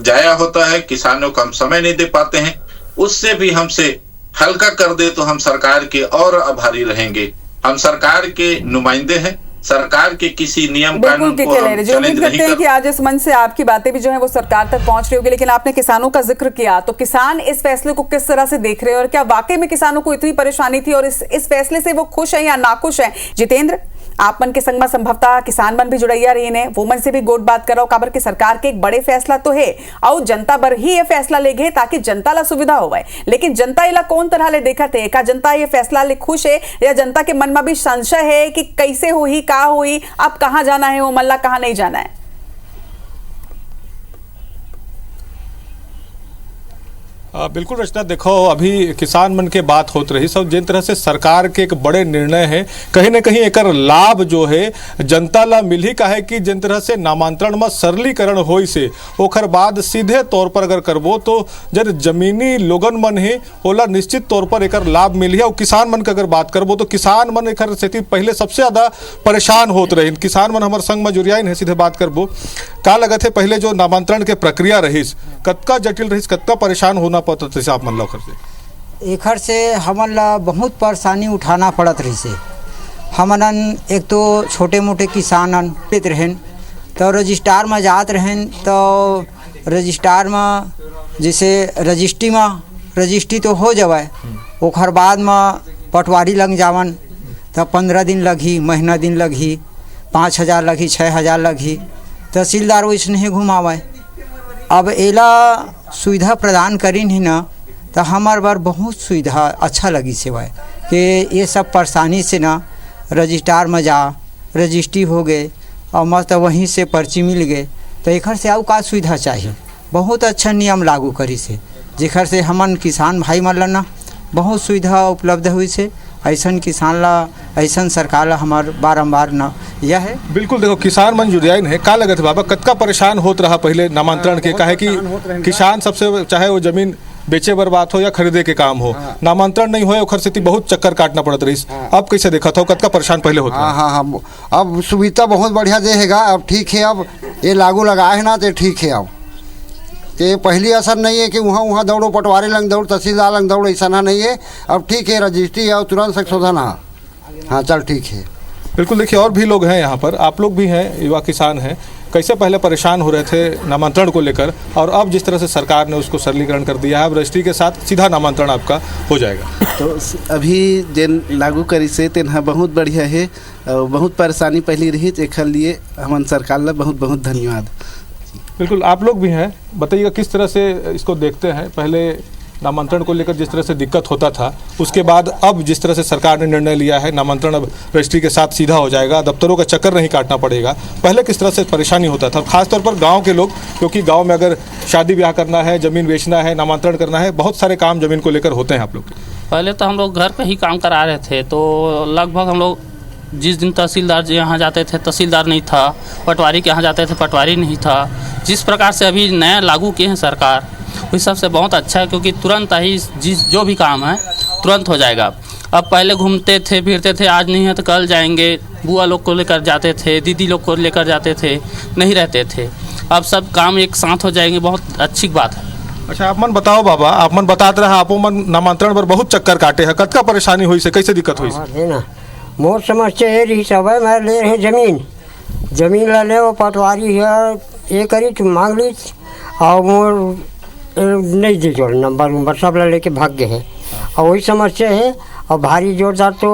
जाया होता है, किसानों को हम समय नहीं दे पाते हैं, उससे भी हमसे हल्का कर दे तो हम सरकार के और आभारी रहेंगे। हम सरकार के नुमाइंदे हैं, सरकार के किसी नियम कानून को जो उम्मीद करते हैं कि आज इस मंच से आपकी बातें भी जो है वो सरकार तक पहुंच रही होगी। लेकिन आपने किसानों का जिक्र किया, तो किसान इस फैसले को किस तरह से देख रहे हैं और क्या वाकई में किसानों को इतनी परेशानी थी और इस फैसले से वो खुश हैं या नाखुश हैं? जितेंद्र, आप मन के संग में संभवतः किसान मन भी जुड़ैया रही ने, वो मन से भी गोट बात कर रहा हूं, काबर के सरकार के एक बड़े फैसला तो है और जनता बर ही ये फैसला ले गए ताकि जनता ला सुविधा होवे। लेकिन जनता इला कौन तरह ले देखा थे? का जनता ये फैसला ले खुश है या जनता के मन में भी संशय है कि कैसे होही, का होही, अब कहां जाना है, वो मल्ला कहां नहीं जाना है? बिल्कुल रचना, देखो अभी किसान मन के बात होत रही सब, जिन तरह से सरकार के एक बड़े निर्णय है, कहीं ना कहीं एक लाभ जो है जनता ला मिल ही का है कि जिन तरह से नामांतरण में सरलीकरण होई से ओखर बाद सीधे तौर पर अगर करबो तो जब जमीनी लोगन मन है ओला निश्चित तौर पर एक लाभ मिली है। और किसान मन का अगर बात करबो तो किसान मन एक स्थिति पहले सबसे ज़्यादा परेशान होते रहे। किसान मन हमारे संग में जुड़ियाइन है, सीधे बात करबो का लगत है पहले जो नामांतरण के प्रक्रिया रहीस कतका जटिल रहीस, कतका परेशान होना पड़ता से आप मन ला से एखर से हमन ला बहुत परेशानी उठाना पड़त रही से। हमन एक तो छोटे मोटे किसानन रहें तो रजिस्ट्रार में जात रहें तो रजिस्ट्रार में जैसे रजिस्ट्री तो हो जाए, ओखर बाद में पटवारी लग जावन तो 15 दिन लगी, महीना दिन लगी, 5,000 लगी, 6,000 लगी, तहसीलदार वैसे नहीं घुमावे। अब एला सुविधा प्रदान करीन ही ना तो हमारे बार बहुत सुविधा अच्छा लगी सेवा कि ये सब परेशानी से ना रजिस्ट्रार में जा रजिस्ट्री हो गए और मस्त वहीं से पर्ची मिल गए, तो एखर से आउ का सुविधा चाहिए। बहुत अच्छा नियम लागू करी से जेखर से हमन किसान भाई मन ना बहुत सुविधा उपलब्ध हुई से। ऐसा किसान ला, ऐसा सरकार ला हमार बारंबार ना यह है। बिल्कुल, देखो किसान मन जुड़ियाइन है, का लगत है बाबा कतका परेशान होत रहा पहले नामांतरण के? काहे कि किसान सबसे चाहे वो जमीन बेचे बर बात हो या खरीदे के काम हो, नामांतरण नहीं हो ओखर से बहुत चक्कर काटना पड़त रही। अब कैसे देखा था कतका परेशान पहले होता? हाँ, अब सुविधा बहुत बढ़िया देगा, अब ठीक है, अब ये लागू लगाए है ना तो ठीक है। अब तो पहली असर नहीं है कि वहाँ दौड़ो, पटवारी लंग दौड़, तहसीलदार लंग दौड़, ऐसा नहीं है। अब ठीक है, रजिस्ट्री है और तुरंत संशोधन। हाँ चल ठीक है। बिल्कुल, देखिए और भी लोग हैं यहाँ पर, आप लोग भी हैं, युवा किसान हैं, कैसे पहले परेशान हो रहे थे नामांतरण को लेकर और अब जिस तरह से सरकार ने उसको सरलीकरण कर दिया है, अब रजिस्ट्री के साथ सीधा नामांतरण आपका हो जाएगा। तो अभी जिन लागू करी से तेना बहुत बढ़िया है, बहुत परेशानी पहले रही, एक लिए हमन सरकार ला बहुत बहुत धन्यवाद। बिल्कुल, आप लोग भी हैं, बताइएगा किस तरह से इसको देखते हैं? पहले नामांतरण को लेकर जिस तरह से दिक्कत होता था, उसके बाद अब जिस तरह से सरकार ने निर्णय लिया है, नामांतरण अब रजिस्ट्री के साथ सीधा हो जाएगा, दफ्तरों का चक्कर नहीं काटना पड़ेगा। पहले किस तरह से परेशानी होता था, खासतौर पर गाँव के लोग, क्योंकि गाँव में अगर शादी ब्याह करना है, ज़मीन बेचना है, नामांतरण करना है, बहुत सारे काम ज़मीन को लेकर होते हैं आप लोग। पहले तो हम लोग घर पे ही काम करा रहे थे, तो लगभग हम लोग जिस दिन तहसीलदार यहाँ जाते थे तहसीलदार नहीं था, पटवारी के यहाँ जाते थे पटवारी नहीं था। जिस प्रकार से अभी नया लागू किए हैं सरकार, उस हिसाब से बहुत अच्छा है, क्योंकि तुरंत ही जो भी काम है तुरंत हो जाएगा। अब पहले घूमते थे फिरते थे, आज नहीं है तो कल जाएंगे, बुआ लोग को लेकर जाते थे, दीदी लोग को लेकर जाते थे, नहीं रहते थे। अब सब काम एक साथ हो जाएंगे, बहुत अच्छी बात है। अच्छा, आप मन बताओ बाबा, आप मन बताते रहा, आपो मन नामांतरण पर बहुत चक्कर काटे हैं, कतका परेशानी हुई से, कैसे दिक्कत हुई से? ना मोर समझते है रही सब है, मैं ले रहे जमीन ला ले, वो पटवारी है ये करी तुम मांग ली और मोर नहीं दे जोड़ नंबर सब ला लेके भाग गए हैं, और वही समझते है। और भारी जोरदार तो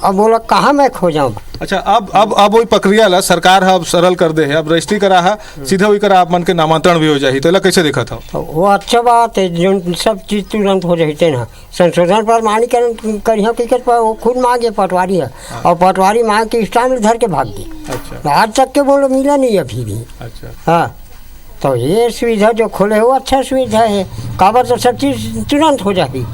अब बोला कहाँ मैं खो जाऊँ। अच्छा, अब वही प्रक्रिया ला सरकार अब सरल कर दे है, अब रजिस्ट्री करा है, सीधे वही करा, आप मन के नामांतरण भी हो जाए, तो कैसे देखा था? वो अच्छा बात है, जो सब चीज़ तुरंत हो जाते ना। संशोधन प्रमाणीकरण करिए टिकट पर वो खुद मांगे पटवारी है, और पटवारी मांग के स्टाम्प धर के भाग गई। अच्छा, आज तक के बोलो मिला नहीं अभी भी। अच्छा, हाँ, तो ये सुविधा जो खोले हो अच्छा सुविधा है, काबर तो सब चीज़ तुरंत हो जाती।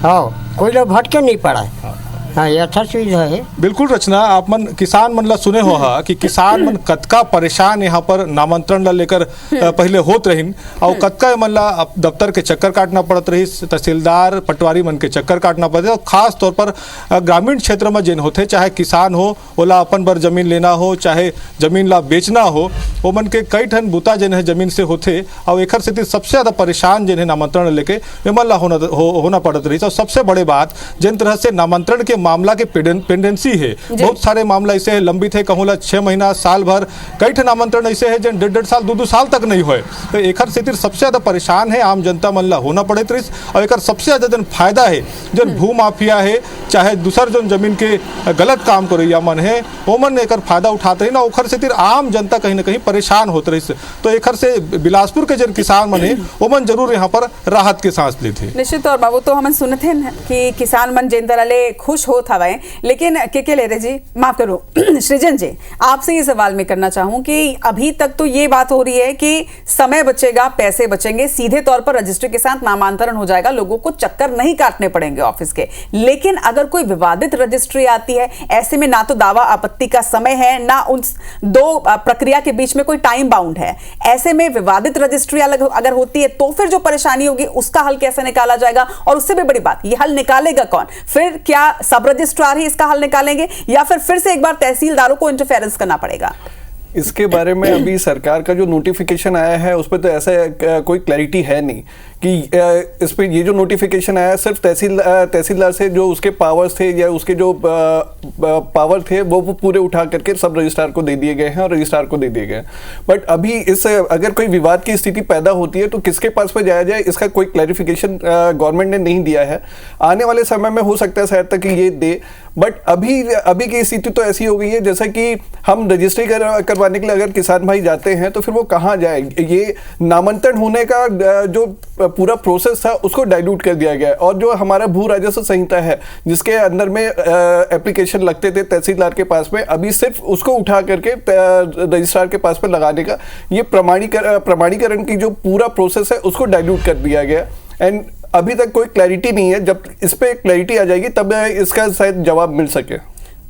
हाँ, कोई लोग भटके नहीं पड़ा है। हाँ, ये अच्छा सुविधा है। बिल्कुल रचना, आप मन किसान मन ला सुने हो हा कि किसान मन कतका परेशान यहाँ पर नामांतरण ला लेकर पहले होत रहिन, और कतका मन ला दफ्तर के चक्कर काटना पड़त रही, तहसीलदार पटवारी मन के चक्कर काटना पड़ते, और खास तौर पर ग्रामीण क्षेत्र में जिन होते, चाहे किसान हो, ओला अपन बर जमीन लेना हो, चाहे जमीन ला बेचना हो, वो मन के कई ठन बुता जिन है जमीन से होते, और एक स्थिति सबसे ज़्यादा परेशान जिन है नामांतरण लेके मन ला होना पड़त रही। और सबसे बड़े बात, जिन तरह से नामांतरण के मामला के पेंडेंसी है, बहुत सारे मामला ऐसे है लंबित है, कहूँ 6 महीना साल भर, कई ठन नामांतरण ऐसे है जिन 1.5 साल 2 साल तक नहीं हुए। तो एक स्थिति सबसे ज्यादा परेशान है आम जनता मन ला होना पड़े रही। और एक सबसे ज्यादा जन फायदा है जन भू माफिया है, चाहे दूसर जन जमीन के गलत काम करैया मन है, वो मन एक फायदा उठाते रही ना, ओखर से आम जनता कहीं ना कहीं परेशान होते रही। तो एक से बिलासपुर के जन किसान मन है, वो मन जरूर यहाँ पर राहत के सांस लेते। निश्चित तौर पर वो तो हम सुनते हैं कि किसान मन जिन तरह ले खुश हो था, लेकिन के लेरे जी, माफ करो सृजन जी, आपसे ये सवाल मैं करना चाहूं कि अभी तक तो ये बात हो रही है कि समय बचेगा, पैसे बचेंगे, सीधे तौर पर रजिस्ट्री के साथ नामांतरण हो जाएगा, लोगों को चक्कर नहीं काटने पड़ेंगे ऑफिस के। लेकिन अगर कोई विवादित रजिस्ट्री आती है, ऐसे में ना तो दावा आपत्ति का समय है, ना उन दो प्रक्रिया के बीच में कोई टाइम बाउंड है, ऐसे में विवादित रजिस्ट्री अगर होती है तो फिर जो परेशानी होगी उसका हल कैसे निकाला जाएगा? और उससे भी बड़ी बात, ये हल निकालेगा कौन? फिर क्या सब रजिस्ट्रार ही इसका हल निकालेंगे, या फिर से एक बार तहसीलदारों को इंटरफेरेंस करना पड़ेगा? इसके बारे में अभी सरकार का जो नोटिफिकेशन आया है उस पर तो ऐसा कोई क्लैरिटी है नहीं कि इस पर ये जो नोटिफिकेशन आया सिर्फ तहसीलदार से जो उसके पावर्स थे या उसके जो पावर थे वो पूरे उठा करके सब रजिस्ट्रार को दे दिए गए हैं और रजिस्ट्रार को दे दिए गए हैं। बट अभी इस अगर कोई विवाद की स्थिति पैदा होती है तो किसके पास पे जाया जाए, इसका कोई क्लैरिफिकेशन गवर्नमेंट ने नहीं दिया है। आने वाले समय में हो सकता है शायद तक ये दे, बट अभी की स्थिति तो ऐसी हो गई है जैसा कि हम रजिस्ट्री करवाने के लिए अगर किसान भाई जाते हैं तो फिर वो कहाँ जाए। ये नामांतरण होने का जो पूरा प्रोसेस था उसको डाइल्यूट कर दिया गया है, और जो हमारा भू राजस्व संहिता है जिसके अंदर में एप्लीकेशन लगते थे तहसीलदार के पास में, अभी सिर्फ उसको उठा करके रजिस्ट्रार के पास में लगाने का ये प्रमाणीकरण की जो पूरा प्रोसेस है उसको डाइल्यूट कर दिया गया। एंड अभी तक कोई क्लैरिटी नहीं है, जब इस पे क्लैरिटी आ जाएगी तब इसका शायद जवाब मिल सके।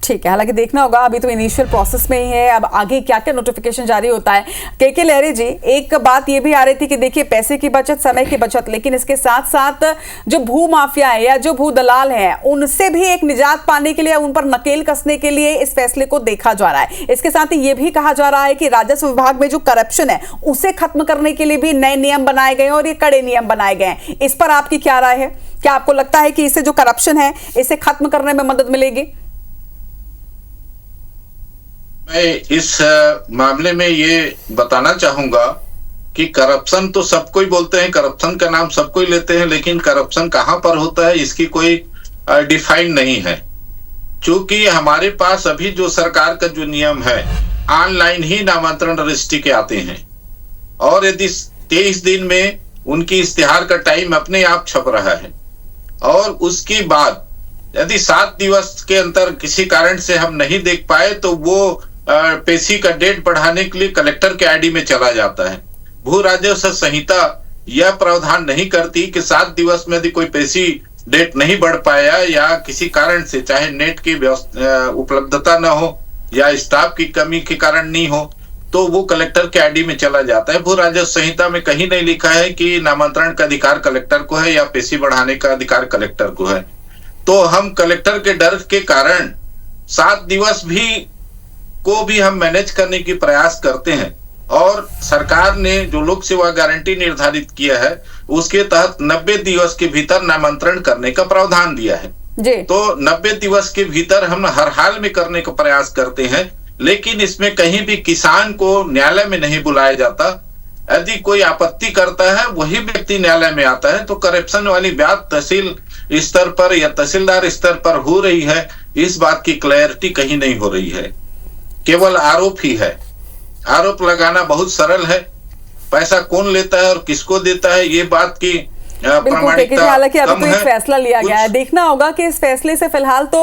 ठीक है, हालांकि देखना होगा, अभी तो इनिशियल प्रोसेस में ही है, अब आगे क्या क्या नोटिफिकेशन जारी होता है। के लहरे जी, एक बात ये भी आ रही थी कि देखिए पैसे की बचत, समय की बचत, लेकिन इसके साथ साथ जो भू माफिया है या जो भू दलाल है उनसे भी एक निजात पाने के लिए, उन पर नकेल कसने के लिए इस फैसले को देखा जा रहा है। इसके साथ ही ये भी कहा जा रहा है कि राजस्व विभाग में जो करप्शन है उसे खत्म करने के लिए भी नए नियम बनाए गए और ये कड़े नियम बनाए गए हैं। इस पर आपकी क्या राय है? क्या आपको लगता है कि इससे जो करप्शन है इसे खत्म करने में मदद मिलेगी? मैं इस मामले में ये बताना चाहूंगा कि करप्शन तो सबको ही बोलते हैं, करप्शन का नाम सबको ही लेते हैं, लेकिन करप्शन कहां पर होता है इसकी कोई डिफाइन नहीं है। क्योंकि हमारे पास अभी जो सरकार का जो नियम है, ऑनलाइन ही नामांतरण रजिस्ट्री के आते हैं, और यदि 23 दिन में उनकी इश्तिहार का टाइम अपने आप छप रहा है। और उसके बाद यदि 7 दिवस के अंदर किसी कारण से हम नहीं देख पाए तो वो पेशी का डेट बढ़ाने के लिए कलेक्टर के आईडी में चला जाता है। भू राजस्व संहिता यह प्रावधान नहीं करती कि 7 दिवस में यदि कोई पेशी डेट नहीं बढ़ पाया या किसी कारण से, चाहे नेट की उपलब्धता न हो या स्टाफ की कमी के कारण नहीं हो, तो वो कलेक्टर के आईडी में चला जाता है। भू राजस्व संहिता में कहीं नहीं लिखा है कि नामांतरण का अधिकार कलेक्टर को है या पेशी बढ़ाने का अधिकार कलेक्टर को है। तो हम कलेक्टर के डर के कारण 7 दिवस को भी हम मैनेज करने की प्रयास करते हैं और सरकार ने जो लोक सेवा गारंटी निर्धारित किया है उसके तहत 90 दिवस के भीतर नामांतरण करने का प्रावधान दिया है जी। तो 90 दिवस के भीतर हम हर हाल में करने का प्रयास करते हैं, लेकिन इसमें कहीं भी किसान को न्यायालय में नहीं बुलाया जाता। यदि कोई आपत्ति करता है वही व्यक्ति न्यायालय में आता है। तो करप्शन वाली बात तहसील स्तर पर या तहसीलदार स्तर पर हो रही है, इस बात की क्लैरिटी कहीं नहीं हो रही है, केवल आरोप ही है। आरोप लगाना बहुत सरल है, पैसा कौन लेता है और किसको देता है ये बात की प्रामाणिकता हालांकि अभी कम तो है। एक फैसला लिया गया है, देखना होगा कि इस फैसले से फिलहाल तो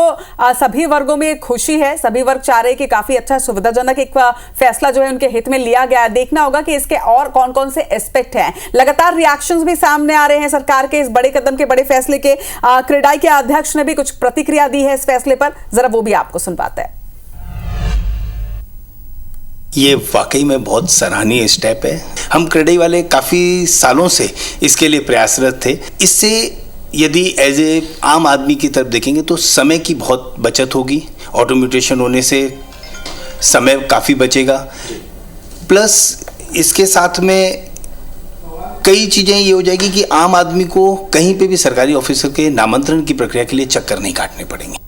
सभी वर्गों में खुशी है, सभी वर्ग चाह रहे हैं कि काफी अच्छा सुविधाजनक एक फैसला जो है उनके हित में लिया गया है। देखना होगा कि इसके और कौन कौन से एस्पेक्ट हैं। लगातार रिएक्शंस भी सामने आ रहे हैं सरकार के इस बड़े कदम के, बड़े फैसले के। क्रेडाई के अध्यक्ष ने भी कुछ प्रतिक्रिया दी है इस फैसले पर, जरा वो भी आपको सुनवाते हैं। ये वाकई में बहुत सराहनीय स्टेप है। हम क्रेडाई वाले काफ़ी सालों से इसके लिए प्रयासरत थे। इससे यदि एज ए आम आदमी की तरफ देखेंगे तो समय की बहुत बचत होगी, ऑटोमेटेशन होने से समय काफ़ी बचेगा। प्लस इसके साथ में कई चीज़ें ये हो जाएगी कि आम आदमी को कहीं पे भी सरकारी ऑफिसर के नामांतरण की प्रक्रिया के लिए चक्कर नहीं काटने पड़ेंगे।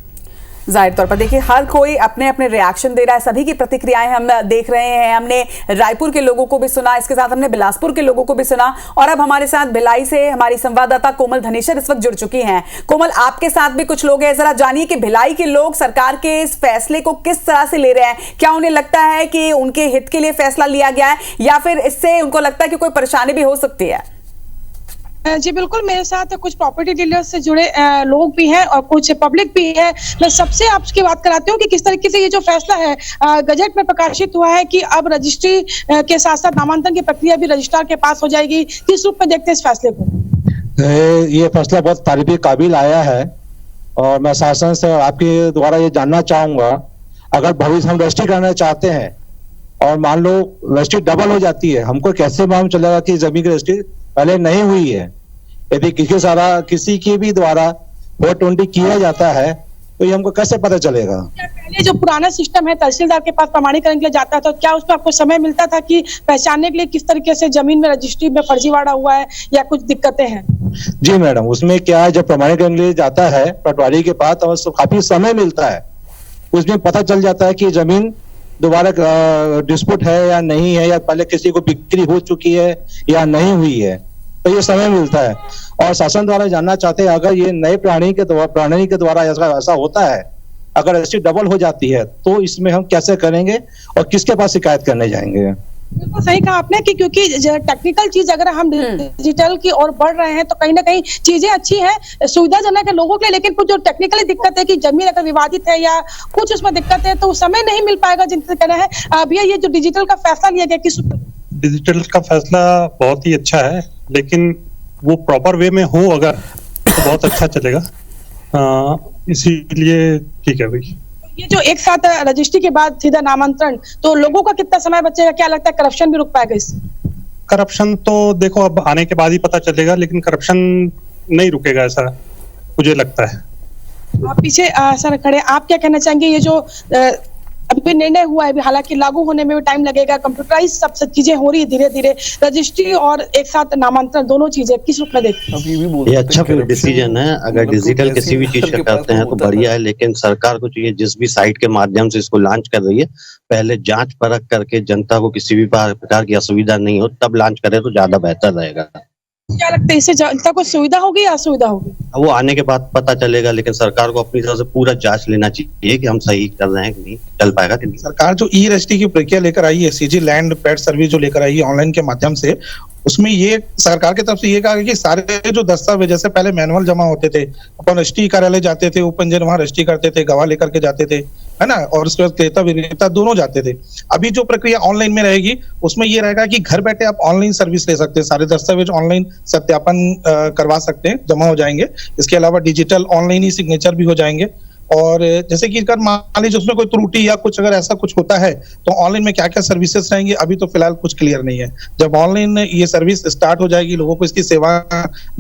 जाहिर तौर पर देखिए हर कोई अपने अपने रिएक्शन दे रहा है, सभी की प्रतिक्रियाएं हम देख रहे हैं। हमने रायपुर के लोगों को भी सुना, इसके साथ हमने बिलासपुर के लोगों को भी सुना और अब हमारे साथ भिलाई से हमारी संवाददाता कोमल धनेश्वर इस वक्त जुड़ चुकी हैं। कोमल, आपके साथ भी कुछ लोग हैं, जरा जानिए कि भिलाई के लोग सरकार के इस फैसले को किस तरह से ले रहे हैं। क्या उन्हें लगता है कि उनके हित के लिए फैसला लिया गया है या फिर इससे उनको लगता है कि कोई परेशानी भी हो सकती है? जी बिल्कुल, मेरे साथ कुछ प्रॉपर्टी डीलर्स से जुड़े लोग भी हैं और कुछ पब्लिक भी है। मैं सबसे आपकी बात कराती हूँ कि किस तरीके से ये जो फैसला है गजट में प्रकाशित हुआ है कि अब रजिस्ट्री के साथ साथ नामांकन की प्रक्रिया भी रजिस्ट्रार के पास हो जाएगी। किस रूप में देखते हैं इस फैसले को? ये फैसला बहुत तारीफ के काबिल आया है और मैं शासन से आपके द्वारा ये जानना चाहूंगा, अगर भविष्य हम रजिस्ट्री करना चाहते हैं और मान लो रजिस्ट्री डबल हो जाती है, हमको कैसे मालूम चलेगा कि जमीन की रजिस्ट्री पहले नहीं हुई है? यदि किसी के भी द्वारा 420 किया जाता है तो ये हमको कैसे पता चलेगा? पहले जो पुराना सिस्टम है तहसीलदार के पास प्रमाणीकरण के लिए जाता है, तो क्या उसमें आपको समय मिलता था कि पहचानने के लिए किस तरीके से जमीन में रजिस्ट्री में फर्जीवाड़ा हुआ है या कुछ दिक्कतें हैं? जी मैडम, उसमें क्या है, जब प्रमाणीकरण के लिए जाता है पटवारी के पास तो काफी समय मिलता है, उसमें पता चल जाता है कि जमीन दोबारा डिस्प्यूट है या नहीं है, या पहले किसी को बिक्री हो चुकी है या नहीं हुई है, तो ये समय मिलता है। और शासन द्वारा जानना चाहते हैं, अगर ये नए प्रणाली के द्वारा ऐसा होता है, अगर रजिस्ट्री डबल हो जाती है तो इसमें हम कैसे करेंगे और किसके पास शिकायत करने जाएंगे? बिल्कुल सही कहा आपने कि क्योंकि टेक्निकल चीज अगर हम डिजिटल की ओर बढ़ रहे हैं तो कहीं ना कहीं चीजें अच्छी हैं, सुविधाजनक है लोगों के लिए, लेकिन कुछ जो टेक्निकली दिक्कत है कि जमीन अगर विवादित है या कुछ उसमें दिक्कत है तो समय नहीं मिल पाएगा जिनसे कहना है। भैया, ये जो डिजिटल का फैसला लिया गया, किस डिजिटल का फैसला बहुत ही अच्छा है, लेकिन वो प्रॉपर वे में हो अगर तो बहुत अच्छा चलेगा, इसीलिए ठीक है भाई। ये जो एक साथ रजिस्ट्री के बाद सीधा नामांतरण, तो लोगों का कितना समय बचेगा? क्या लगता है करप्शन भी रुक पाएगा इससे? करप्शन तो देखो अब आने के बाद ही पता चलेगा, लेकिन करप्शन नहीं रुकेगा ऐसा मुझे लगता है। आप पीछे सर खड़े, आप क्या कहना चाहेंगे? ये जो अभी निर्णय हुआ है, हालांकि लागू होने में भी टाइम लगेगा, कंप्यूटराइज सब चीजें हो रही है धीरे धीरे, रजिस्ट्री और एक साथ नामांतरण दोनों चीजें किस रूप में देखते हैं? ये अच्छा डिसीजन है। अगर डिजिटल किसी भी चीज का करते हैं तो बढ़िया है, लेकिन सरकार को चाहिए जिस भी साइट के माध्यम से इसको लॉन्च कर रही है, पहले जांच परख करके जनता को किसी भी प्रकार की असुविधा नहीं हो तब लॉन्च करे तो ज्यादा बेहतर रहेगा। क्या लगता है इससे जनता को सुविधा होगी या असुविधा होगी? वो आने के बाद पता चलेगा, लेकिन सरकार को अपनी तरफ से पूरा जांच लेना चाहिए कि हम सही कर रहे हैं कि नहीं, चल पाएगा कि नहीं। सरकार जो ई रजिस्ट्री की प्रक्रिया लेकर आई है, सीजी लैंड पेड सर्विस जो लेकर आई है ऑनलाइन के माध्यम से, उसमें ये सरकार की तरफ से ये कहा कि सारे जो दस्तावेज, जैसे पहले मैनुअल जमा होते थे, अपन रजिस्ट्री कार्यालय जाते थे, उपंजीयन वहां रजिस्ट्री करते थे, गवाह लेकर के जाते थे, है ना, और उसके बाद क्रेता विक्रेता दोनों जाते थे। अभी जो प्रक्रिया ऑनलाइन में रहेगी उसमें ये रहेगा कि घर बैठे आप ऑनलाइन सर्विस ले सकते हैं, सारे दस्तावेज ऑनलाइन सत्यापन करवा सकते हैं, जमा हो जाएंगे। इसके अलावा डिजिटल ऑनलाइन ही सिग्नेचर भी हो जाएंगे। और जैसे कि अगर मान लीजिए उसमें कोई त्रुटि या कुछ अगर ऐसा कुछ होता है तो ऑनलाइन में क्या क्या सर्विसेज रहेंगे, अभी तो फिलहाल कुछ क्लियर नहीं है। जब ऑनलाइन ये सर्विस स्टार्ट हो जाएगी, लोगों को इसकी सेवा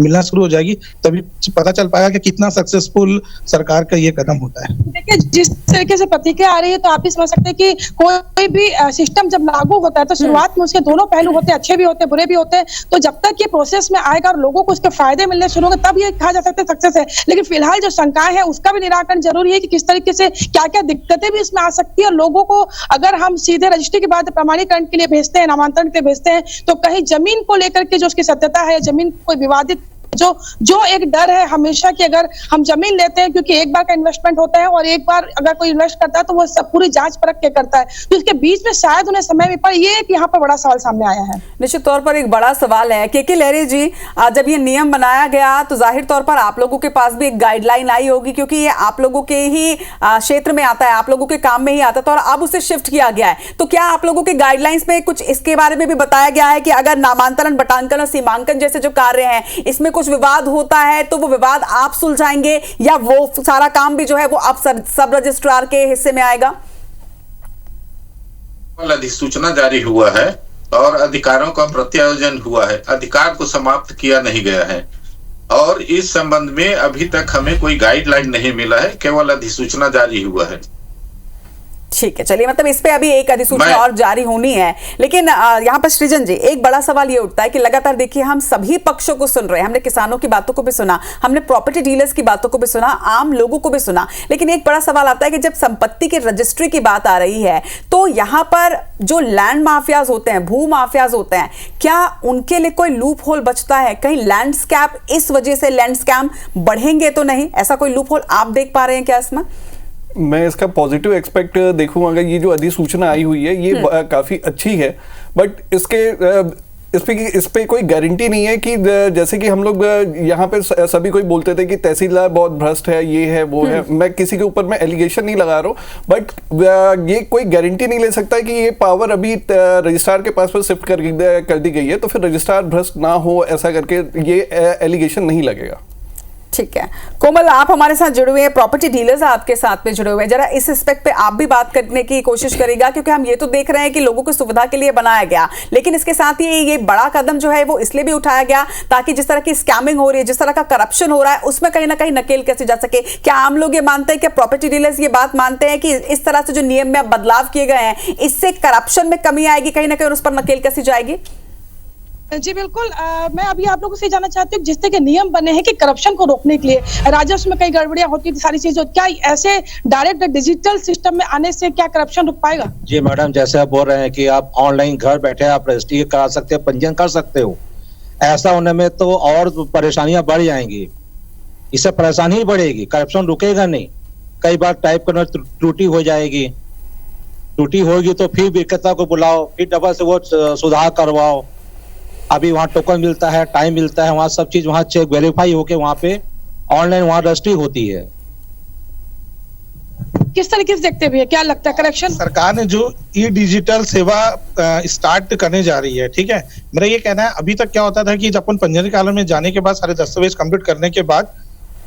मिलना शुरू हो जाएगी, तभी पता चल पाएगा कि कितना सक्सेसफुल सरकार का ये कदम होता है। देखिए, जिस तरीके से प्रतिक्रिया आ रही है तो आप भी समझ सकते हैं कि कोई भी सिस्टम जब लागू होता है तो शुरुआत में उसके दोनों पहलू होते हैं, अच्छे भी होते हैं, बुरे भी होते हैं। तो जब तक ये प्रोसेस में आएगा और लोगों को उसके फायदे मिलने शुरू होंगे तब ये कहा जा सकता है सक्सेस है। लेकिन फिलहाल जो शंकाएं हैं उसका भी निराकरण जरूरी है कि किस तरीके से क्या क्या दिक्कतें भी इसमें आ सकती है। और लोगों को अगर हम सीधे रजिस्ट्री के बाद प्रमाणीकरण के लिए भेजते हैं, नामांतरण के लिए भेजते हैं, तो कहीं जमीन को लेकर के जो उसकी सत्यता है, जमीन कोई विवादित जो एक डर है हमेशा कि अगर हम जमीन लेते हैं, क्योंकि एक बार का इन्वेस्टमेंट होता है और एक बार अगर कोई इन्वेस्ट करता है तो वो सब पूरी जांच परख के करता है, तो इसके बीच में शायद उन्हें समय भी पड़े। ये एक यहाँ पर बड़ा सवाल सामने आया है। निश्चित तौर पर एक बड़ा सवाल है। के लहरे जी, जब ये नियम बनाया गया तो जाहिर तौर पर आप लोगों के पास भी एक गाइडलाइन आई होगी, क्योंकि ये आप लोगों के ही क्षेत्र में आता है, आप लोगों के काम में ही आता है, तो और अब उसे शिफ्ट किया गया है। तो क्या आप लोगों के गाइडलाइंस में कुछ इसके बारे में भी बताया गया है कि अगर नामांतरण, बटांकन और सीमांकन जैसे जो कार्य हैं इसमें कुछ विवाद होता है तो वो विवाद आप सुलझाएंगे, या वो सारा काम भी जो है वो अब सब रजिस्ट्रार के हिस्से में आएगा? अधिसूचना जारी हुआ है और अधिकारों का प्रत्यायोजन हुआ है, अधिकार को समाप्त किया नहीं गया है और इस संबंध में अभी तक हमें कोई गाइडलाइन नहीं मिला है, केवल अधिसूचना जारी हुआ है। ठीक है, चलिए, मतलब इस पे अभी एक अधिसूचना और जारी होनी है। लेकिन यहाँ पर सृजन जी, एक बड़ा सवाल ये उठता है कि लगातार देखिए हम सभी पक्षों को सुन रहे हैं, हमने किसानों की बातों को भी सुना, हमने प्रॉपर्टी डीलर्स की बातों को भी सुना, आम लोगों को भी सुना, लेकिन एक बड़ा सवाल आता है कि जब संपत्ति की रजिस्ट्री की बात आ रही है तो यहाँ पर जो लैंड माफियाज होते हैं, भू माफियाज होते हैं, क्या उनके लिए कोई लूप होल बचता है? कहीं लैंडस्कैप इस वजह से लैंड स्कैम बढ़ेंगे तो नहीं, ऐसा कोई लूप होल आप देख पा रहे हैं क्या इसमें? मैं इसका पॉजिटिव एक्सपेक्ट देखूं, अगर ये जो अधिसूचना आई हुई है ये काफ़ी अच्छी है, बट इस पे कोई गारंटी नहीं है कि जैसे कि हम लोग यहाँ पे सभी कोई बोलते थे कि तहसीलदार बहुत भ्रष्ट है, ये है वो है। मैं किसी के ऊपर मैं एलिगेशन नहीं लगा रहा हूँ, बट ये कोई गारंटी नहीं ले सकता कि ये पावर अभी रजिस्ट्रार के पास पर शिफ्ट कर दी गई है तो फिर रजिस्ट्रार भ्रष्ट ना हो, ऐसा करके ये एलिगेशन नहीं लगेगा। ठीक है, कोमल आप हमारे साथ जुड़े हुए हैं, प्रॉपर्टी डीलर्स आपके साथ में जुड़े हुए हैं, जरा इस एस्पेक्ट पे आप भी बात करने की कोशिश करेगा, क्योंकि हम ये तो देख रहे हैं कि लोगों की सुविधा के लिए बनाया गया, लेकिन इसके साथ ही ये बड़ा कदम जो है वो इसलिए भी उठाया गया ताकि जिस तरह की स्कैमिंग हो रही है, जिस तरह का करप्शन हो रहा है, उसमें कहीं ना कहीं नकेल कैसे जा सके। क्या आम लोग ये मानते हैं, क्या प्रॉपर्टी डीलर्स ये बात मानते हैं कि इस तरह से जो नियम में बदलाव किए गए हैं इससे करप्शन में कमी आएगी, कहीं ना कहीं उस पर नकेल कैसी जाएगी? जी बिल्कुल, मैं अभी आप लोगों से जानना चाहती हूँ, जिस तरह के नियम बने हैं कि करप्शन को रोकने के लिए, राजस्व में कई गड़बड़ियां होती थी, सारी चीजें, क्या ऐसे डायरेक्ट डिजिटल सिस्टम में आने से क्या करप्शन रुक पाएगा? जी मैडम, जैसे आप बोल रहे हैं कि आप ऑनलाइन घर बैठे आप रजिस्ट्री करा सकते हैं, पंजीयन कर सकते हो, ऐसा होने में तो और परेशानियां बढ़ जाएंगी, इससे परेशानी ही बढ़ेगी, करप्शन रुकेगा नहीं। कई बार टाइप करने त्रुटि हो जाएगी, त्रुटि होगी तो फिर विक्रेता को बुलाओ, फिर डबल से वो सुधार करवाओ। अभी वहाँ टोकन मिलता है, टाइम मिलता है, वहाँ सब चीज वहाँ चेक वेरीफाई होके वहाँ पे ऑनलाइन वहाँ रजिस्ट्री होती है। किस तरीके से देखते हैं, क्या लगता है करेक्शन? सरकार ने जो ई डिजिटल सेवा स्टार्ट करने जा रही है, ठीक है, मेरा ये कहना है, अभी तक क्या होता था कि जब अपन पंजीयन कार्यालय में जाने के बाद सारे दस्तावेज कंप्लीट करने के बाद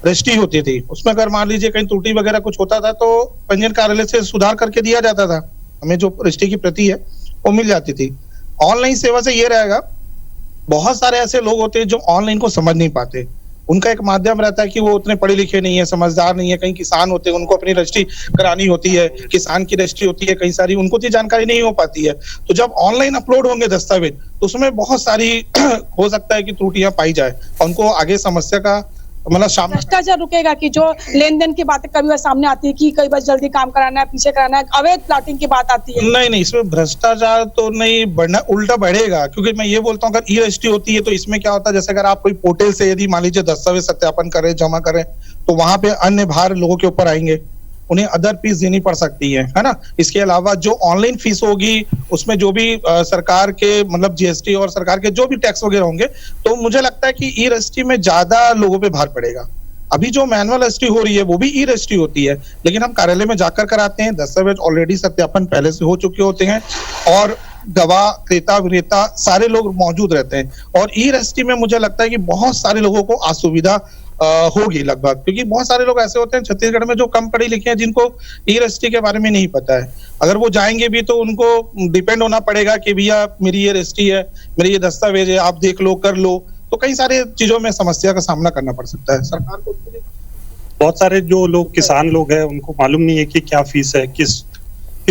रजिस्ट्री होती थी, उसमें अगर मान लीजिए कहीं त्रुटि वगैरह कुछ होता था तो पंजीयन कार्यालय से सुधार करके दिया जाता था, हमें जो रजिस्ट्री की प्रति है वो मिल जाती थी। ऑनलाइन सेवा से ये रहेगा, बहुत सारे ऐसे लोग होते हैं जो ऑनलाइन को समझ नहीं पाते, उनका एक माध्यम रहता है कि वो उतने पढ़े लिखे नहीं है, समझदार नहीं है, कहीं किसान होते हैं, उनको अपनी रजिस्ट्री करानी होती है, किसान की रजिस्ट्री होती है, कई सारी उनको तो जानकारी नहीं हो पाती है। तो जब ऑनलाइन अपलोड होंगे दस्तावेज तो उसमें बहुत सारी हो सकता है कि त्रुटियां पाई जाए, उनको आगे समस्या का मतलब सामने भ्रष्टाचार रुकेगा कि जो लेन देन की बातें कभी बार सामने आती है कि कई बार जल्दी काम कराना है, पीछे कराना है, अवैध प्लॉटिंग की बात आती है? नहीं, इसमें भ्रष्टाचार तो नहीं बढ़ना, उल्टा बढ़ेगा। क्योंकि मैं ये बोलता हूँ अगर ई रजिस्ट्री होती है तो इसमें क्या होता है, जैसे अगर आप कोई पोर्टल से यदि मान लीजिए दस्तावेज सत्यापन करें, जमा करें, तो वहां पे अन्य भार लोगों के ऊपर आएंगे, उन्हें अदर फीस देनी पड़ सकती है ना। इसके अलावा जो ऑनलाइन फीस होगी उसमें जो भी सरकार के मतलब जीएसटी और सरकार के जो भी टैक्स वगैरह होंगे, तो मुझे लगता है कि ई रजिस्ट्री में ज्यादा लोगों पे भार पड़ेगा। अभी जो मैनुअल रजिस्ट्री हो रही है वो भी ई रजिस्ट्री होती है, लेकिन हम कार्यालय में जाकर कराते हैं, दस्तावेज ऑलरेडी सत्यापन पहले से हो चुके होते हैं और गवाह, क्रेता, विक्रेता सारे लोग मौजूद रहते हैं। और ई रजिस्ट्री में मुझे लगता है कि बहुत सारे लोगों को असुविधा होगी लगभग, क्योंकि बहुत सारे लोग ऐसे होते हैं छत्तीसगढ़ में जो कम पढ़े लिखे हैं, जिनको ई रजिस्ट्री के बारे में नहीं पता है। अगर वो जाएंगे भी तो उनको डिपेंड होना पड़ेगा कि भैया मेरी ये रजिस्ट्री है, मेरी ये दस्तावेज है, आप देख लो, कर लो, तो कई सारे चीजों में समस्या का सामना करना पड़ सकता है सरकार को। बहुत सारे जो लोग किसान लोग हैं उनको मालूम नहीं है कि क्या फीस है, किस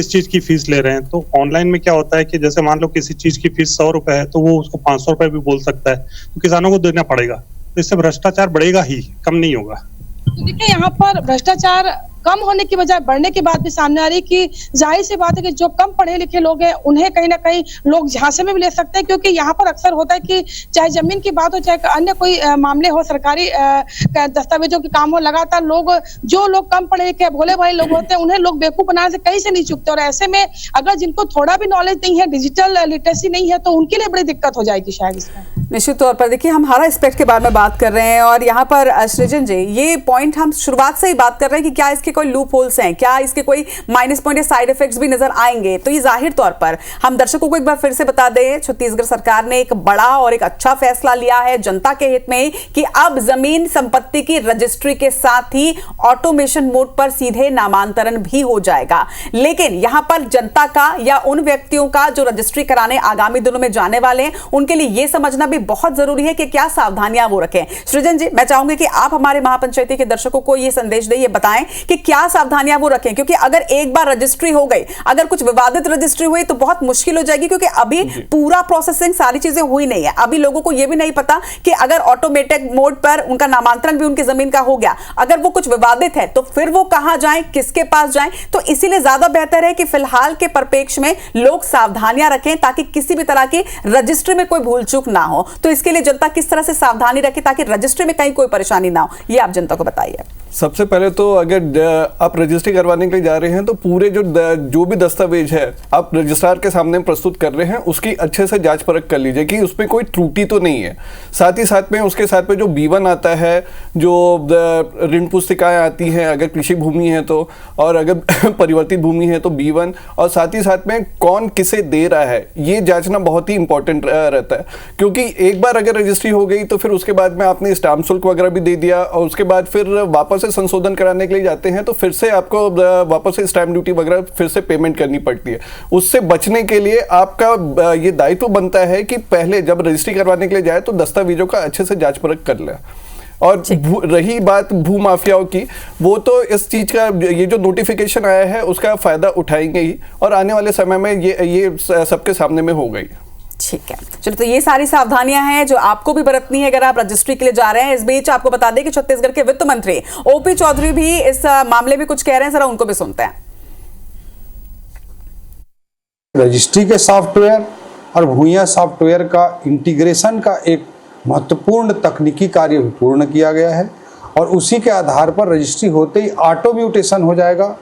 चीज की फीस ले रहे हैं। तो ऑनलाइन में क्या होता है कि जैसे मान लो किसी चीज की फीस 100 रुपए है तो वो उसको 500 रुपए भी बोल सकता है, तो किसानों को देना पड़ेगा। तो इससे भ्रष्टाचार बढ़ेगा ही, कम नहीं होगा। तो देखिए यहाँ पर भ्रष्टाचार कम होने की बजाय बढ़ने की बात भी सामने आ रही कि जाहिर सी बात है कि जो कम पढ़े लिखे लोग हैं उन्हें कहीं ना कहीं लोग झांसे में भी ले सकते हैं, क्योंकि यहाँ पर अक्सर होता है कि चाहे जमीन की बात हो, चाहे अन्य कोई मामले हो, सरकारी दस्तावेजों के काम हो, लगातार लोग जो लोग कम पढ़े लिखे भोले भाले लोग होते हैं उन्हें लोग बेवकूफ बनाने से कहीं से नहीं चुकते। और ऐसे में अगर जिनको थोड़ा भी नॉलेज नहीं है, डिजिटल लिटरेसी नहीं है, तो उनके लिए बड़ी दिक्कत हो जाएगी शायद इसमें। निश्चित तौर पर देखिए, हम हर एस्पेक्ट के बारे में बात कर रहे हैं और यहाँ पर सृजन जी ये पॉइंट हम शुरुआत से ही बात कर रहे हैं कि क्या इसके कोई लूप होल्स हैं, क्या इसके कोई माइनस पॉइंट या साइड इफेक्ट्स भी नजर आएंगे। तो ये जाहिर तौर पर हम दर्शकों को एक बार फिर से बता दें, छत्तीसगढ़ सरकार ने एक बड़ा और एक अच्छा फैसला लिया है जनता के हित में कि अब जमीन संपत्ति की रजिस्ट्री के साथ ही ऑटोमेशन मोड पर सीधे नामांतरण भी हो जाएगा। लेकिन यहां पर जनता का या उन व्यक्तियों का जो रजिस्ट्री कराने आगामी दिनों में जाने वाले हैं, उनके लिए यह समझना भी बहुत जरूरी है कि क्या सावधानियां वो रखें। सृजन जी, मैं चाहूंगी कि आप हमारे महापंचायती के दर्शकों को यह संदेश दें, ये बताएं कि क्या सावधानियां वो रखें, क्योंकि अगर एक बार रजिस्ट्री हो गई, अगर कुछ विवादित रजिस्ट्री हुई तो बहुत मुश्किल हो जाएगी, क्योंकि अभी पूरा प्रोसेसिंग सारी चीजें हुई नहीं है। अभी लोगों को यह भी नहीं पता कि अगर ऑटोमेटिक मोड पर उनका नामांतरण भी उनकी जमीन का हो गया, अगर वो कुछ विवादित है तो फिर वो कहां जाएं, किसके पास जाएं। तो इसीलिए ज्यादा बेहतर है कि फिलहाल के परिप्रेक्ष्य में लोग सावधानियां रखें ताकि किसी भी तरह की रजिस्ट्री में कोई भूल चूक ना हो। तो इसके लिए जनता किस तरह से सावधानी रखे ताकि रजिस्ट्री में कहीं कोई परेशानी ना हो, ये आप जनता को बताइए। सबसे पहले तो अगर आप रजिस्ट्री करवाने के लिए जा रहे हैं तो पूरे जो भी दस्तावेज है आप रजिस्ट्रार के सामने प्रस्तुत कर रहे हैं, उसकी अच्छे से जांच परख कर लीजिए कि उसमें कोई त्रुटि तो नहीं है। साथ ही साथ में उसके साथ में जो B1 आता है, जो ऋण पुस्तिकाएं आती हैं अगर कृषि भूमि है तो, और अगर परिवर्तित भूमि है तो B1, और साथ ही साथ में कौन किसे दे रहा है ये जांचना बहुत ही इंपॉर्टेंट रहता है। क्योंकि एक बार अगर रजिस्ट्री हो गई तो फिर उसके बाद में आपने स्टाम्प शुल्क वगैरह भी दे दिया और उसके बाद फिर वापस से संशोधन कराने के लिए जाते हैं तो फिर से आपको वापस से स्टैम्प ड्यूटी वगैरह फिर से पेमेंट करनी पड़ती है। उससे बचने के लिए आपका ये दायित्व बनता है कि पहले जब रजिस्ट्री करवाने के लिए जाए तो दस्तावेजों का अच्छे से जांच परख कर ले। और रही बात भू माफियाओं की, वो तो इस चीज का ये जो नोटिफिकेशन आया है उसका फायदा उठाएंगे ही और आने वाले समय में ये सबके सामने में हो गई। ठीक है, चलो, तो ये सारी सावधानियां हैं जो आपको भी बरतनी है अगर आप रजिस्ट्री के लिए जा रहे हैं। इस बीच आपको बता दें कि छत्तीसगढ़ के वित्त मंत्री ओपी चौधरी भी इस मामले में कुछ कह रहे हैं, जरा उनको भी सुनते हैं। रजिस्ट्री के सॉफ्टवेयर और भूया सॉफ्टवेयर का इंटीग्रेशन का एक महत्वपूर्ण तकनीकी कार्य पूर्ण किया गया है और उसी के आधार पर रजिस्ट्री होते ही ऑटो म्यूटेशन हो जाएगा।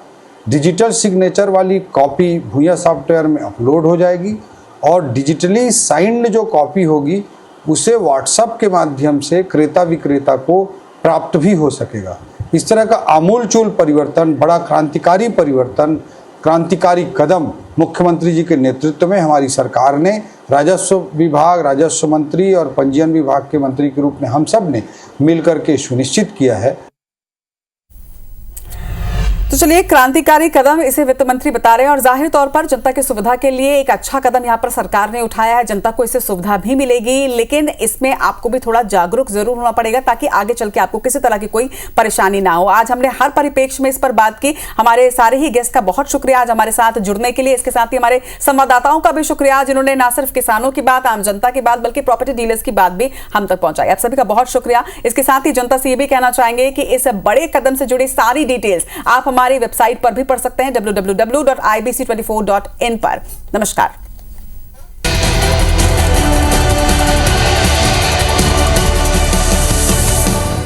डिजिटल सिग्नेचर वाली कॉपी भूया सॉफ्टवेयर में अपलोड हो जाएगी और डिजिटली साइंड जो कॉपी होगी उसे व्हाट्सएप के माध्यम से क्रेता विक्रेता को प्राप्त भी हो सकेगा। इस तरह का आमूलचूल परिवर्तन, बड़ा क्रांतिकारी परिवर्तन, क्रांतिकारी कदम मुख्यमंत्री जी के नेतृत्व में हमारी सरकार ने, राजस्व विभाग, राजस्व मंत्री और पंजीयन विभाग के मंत्री के रूप में हम सब ने मिलकर के सुनिश्चित किया है। तो चलिए, क्रांतिकारी कदम इसे वित्त मंत्री बता रहे हैं और जाहिर तौर पर जनता की सुविधा के लिए एक अच्छा कदम यहाँ पर सरकार ने उठाया है। जनता को इससे सुविधा भी मिलेगी, लेकिन इसमें आपको भी थोड़ा जागरूक जरूर होना पड़ेगा ताकि आगे चल के आपको किसी तरह की कोई परेशानी ना हो। आज हमने हर परिप्रेक्ष्य में इस पर बात की। हमारे सारे ही गेस्ट का बहुत शुक्रिया आज हमारे साथ जुड़ने के लिए। इसके साथ ही हमारे संवाददाताओं का भी शुक्रिया जिन्होंने ना सिर्फ किसानों की बात, आम जनता की बात, बल्कि प्रॉपर्टी डीलर्स की बात भी हम तक पहुंचाई। आप सभी का बहुत शुक्रिया। इसके साथ ही जनता से ये भी कहना चाहेंगे कि इस बड़े कदम से जुड़ी सारी डिटेल्स आप हमारी वेबसाइट पर भी पढ़ सकते हैं www.ibc24.in पर। नमस्कार।